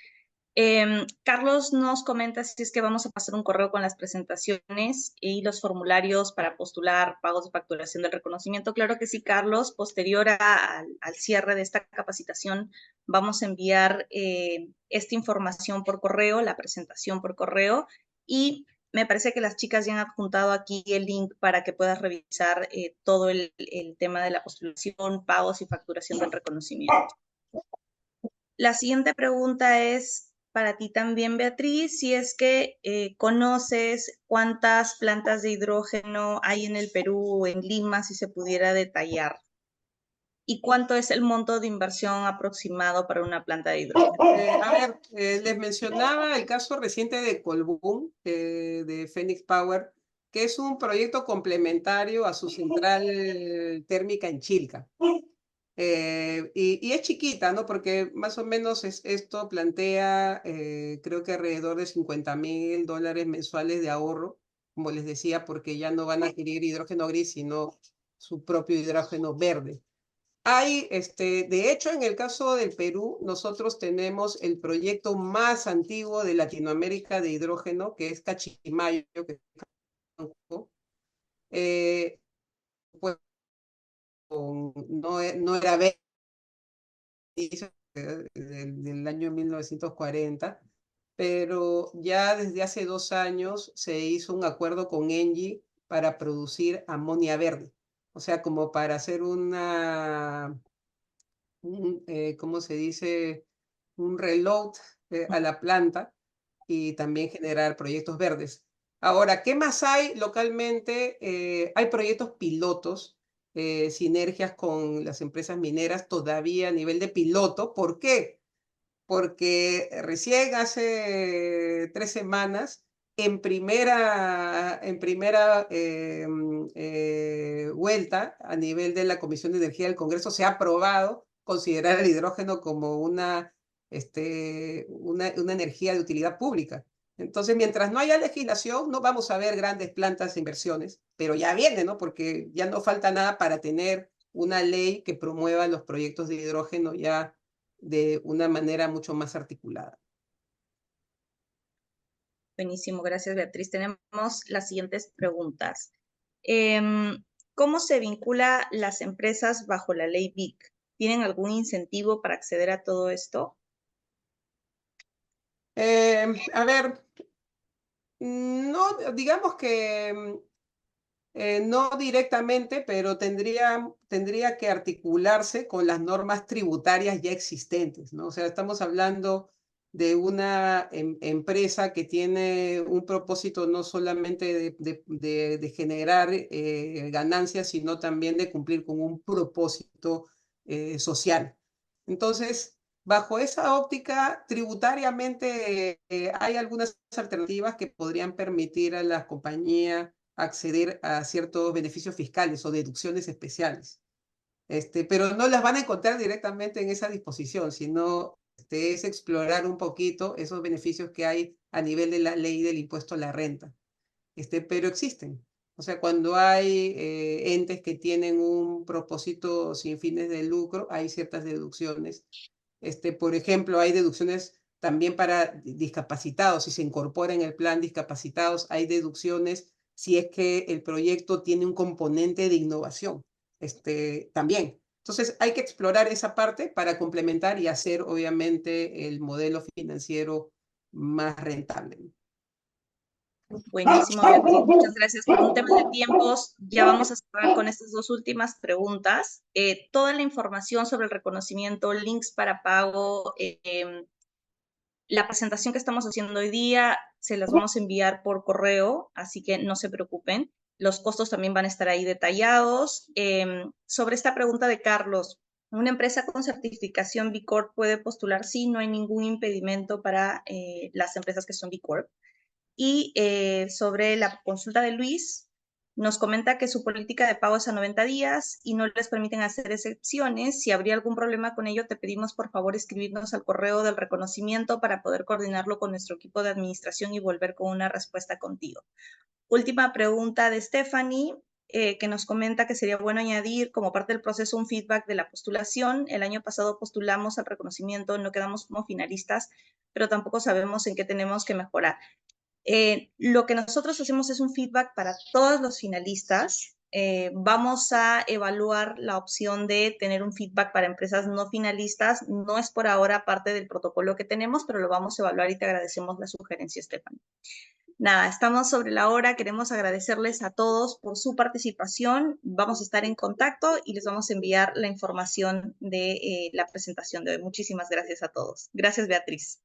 Carlos nos comenta si es que vamos a pasar un correo con las presentaciones y los formularios para postular pagos de facturación del reconocimiento. Claro que sí, Carlos. Posterior al cierre de esta capacitación, vamos a enviar esta información por correo, la presentación por correo, y me parece que las chicas ya han adjuntado aquí el link para que puedas revisar todo el tema de la postulación, pagos y facturación del reconocimiento. La siguiente pregunta es para ti también, Beatriz, si es que conoces cuántas plantas de hidrógeno hay en el Perú o en Lima, si se pudiera detallar. ¿Y cuánto es el monto de inversión aproximado para una planta de hidrógeno? A ver, les mencionaba el caso reciente de Colbún, de Phoenix Power, que es un proyecto complementario a su central térmica en Chilca. Y es chiquita, ¿no? Porque más o menos esto plantea, creo que alrededor de $50.000 mensuales de ahorro, como les decía, porque ya no van a adquirir hidrógeno gris, sino su propio hidrógeno verde. De hecho, en el caso del Perú, nosotros tenemos el proyecto más antiguo de Latinoamérica de hidrógeno, que es Cachimayo, que pues, no era verde, del año 1940, pero ya desde hace 2 años se hizo un acuerdo con Engie para producir amonia verde. O sea, como para hacer ¿cómo se dice? Un reload a la planta y también generar proyectos verdes. Ahora, ¿qué más hay localmente? Hay proyectos pilotos, sinergias con las empresas mineras todavía a nivel de piloto. ¿Por qué? Porque recién hace 3 semanas, en primera vuelta a nivel de la Comisión de Energía del Congreso se ha aprobado considerar el hidrógeno como una energía de utilidad pública. Entonces, mientras no haya legislación, no vamos a ver grandes plantas de inversiones, pero ya viene, ¿no? Porque ya no falta nada para tener una ley que promueva los proyectos de hidrógeno ya de una manera mucho más articulada. Buenísimo, gracias, Beatriz. Tenemos las siguientes preguntas. ¿Cómo se vincula las empresas bajo la ley BIC? ¿Tienen algún incentivo para acceder a todo esto? A ver, No, digamos que no directamente, pero tendría que articularse con las normas tributarias ya existentes, ¿no? O sea, estamos hablando de una empresa que tiene un propósito no solamente de generar ganancias, sino también de cumplir con un propósito social. Entonces, bajo esa óptica, tributariamente hay algunas alternativas que podrían permitir a la compañía acceder a ciertos beneficios fiscales o deducciones especiales. Pero no las van a encontrar directamente en esa disposición, sino es explorar un poquito esos beneficios que hay a nivel de la ley del impuesto a la renta. Pero existen. O sea, cuando hay entes que tienen un propósito sin fines de lucro, hay ciertas deducciones. Por ejemplo, hay deducciones también para discapacitados. Si se incorpora en el plan discapacitados, hay deducciones si es que el proyecto tiene un componente de innovación. También. Entonces, hay que explorar esa parte para complementar y hacer, obviamente, el modelo financiero más rentable. Buenísimo, Beatriz. Muchas gracias. Por un tema de tiempos, ya vamos a cerrar con estas dos últimas preguntas. Toda la información sobre el reconocimiento, links para pago, la presentación que estamos haciendo hoy día, se las vamos a enviar por correo, así que no se preocupen. Los costos también van a estar ahí detallados. Sobre esta pregunta de Carlos, ¿una empresa con certificación B Corp puede postular? Sí, no hay ningún impedimento para las empresas que son B Corp. Y sobre la consulta de Luis, nos comenta que su política de pago es a 90 días y no les permiten hacer excepciones. Si habría algún problema con ello, te pedimos por favor escribirnos al correo del reconocimiento para poder coordinarlo con nuestro equipo de administración y volver con una respuesta contigo. Última pregunta de Stephanie, que nos comenta que sería bueno añadir como parte del proceso un feedback de la postulación. El año pasado postulamos al reconocimiento, no quedamos como finalistas, pero tampoco sabemos en qué tenemos que mejorar. Lo que nosotros hacemos es un feedback para todos los finalistas. Vamos a evaluar la opción de tener un feedback para empresas no finalistas. No es por ahora parte del protocolo que tenemos, pero lo vamos a evaluar y te agradecemos la sugerencia, Stephanie. Nada, estamos sobre la hora. Queremos agradecerles a todos por su participación. Vamos a estar en contacto y les vamos a enviar la información de la presentación de hoy. Muchísimas gracias a todos. Gracias, Beatriz.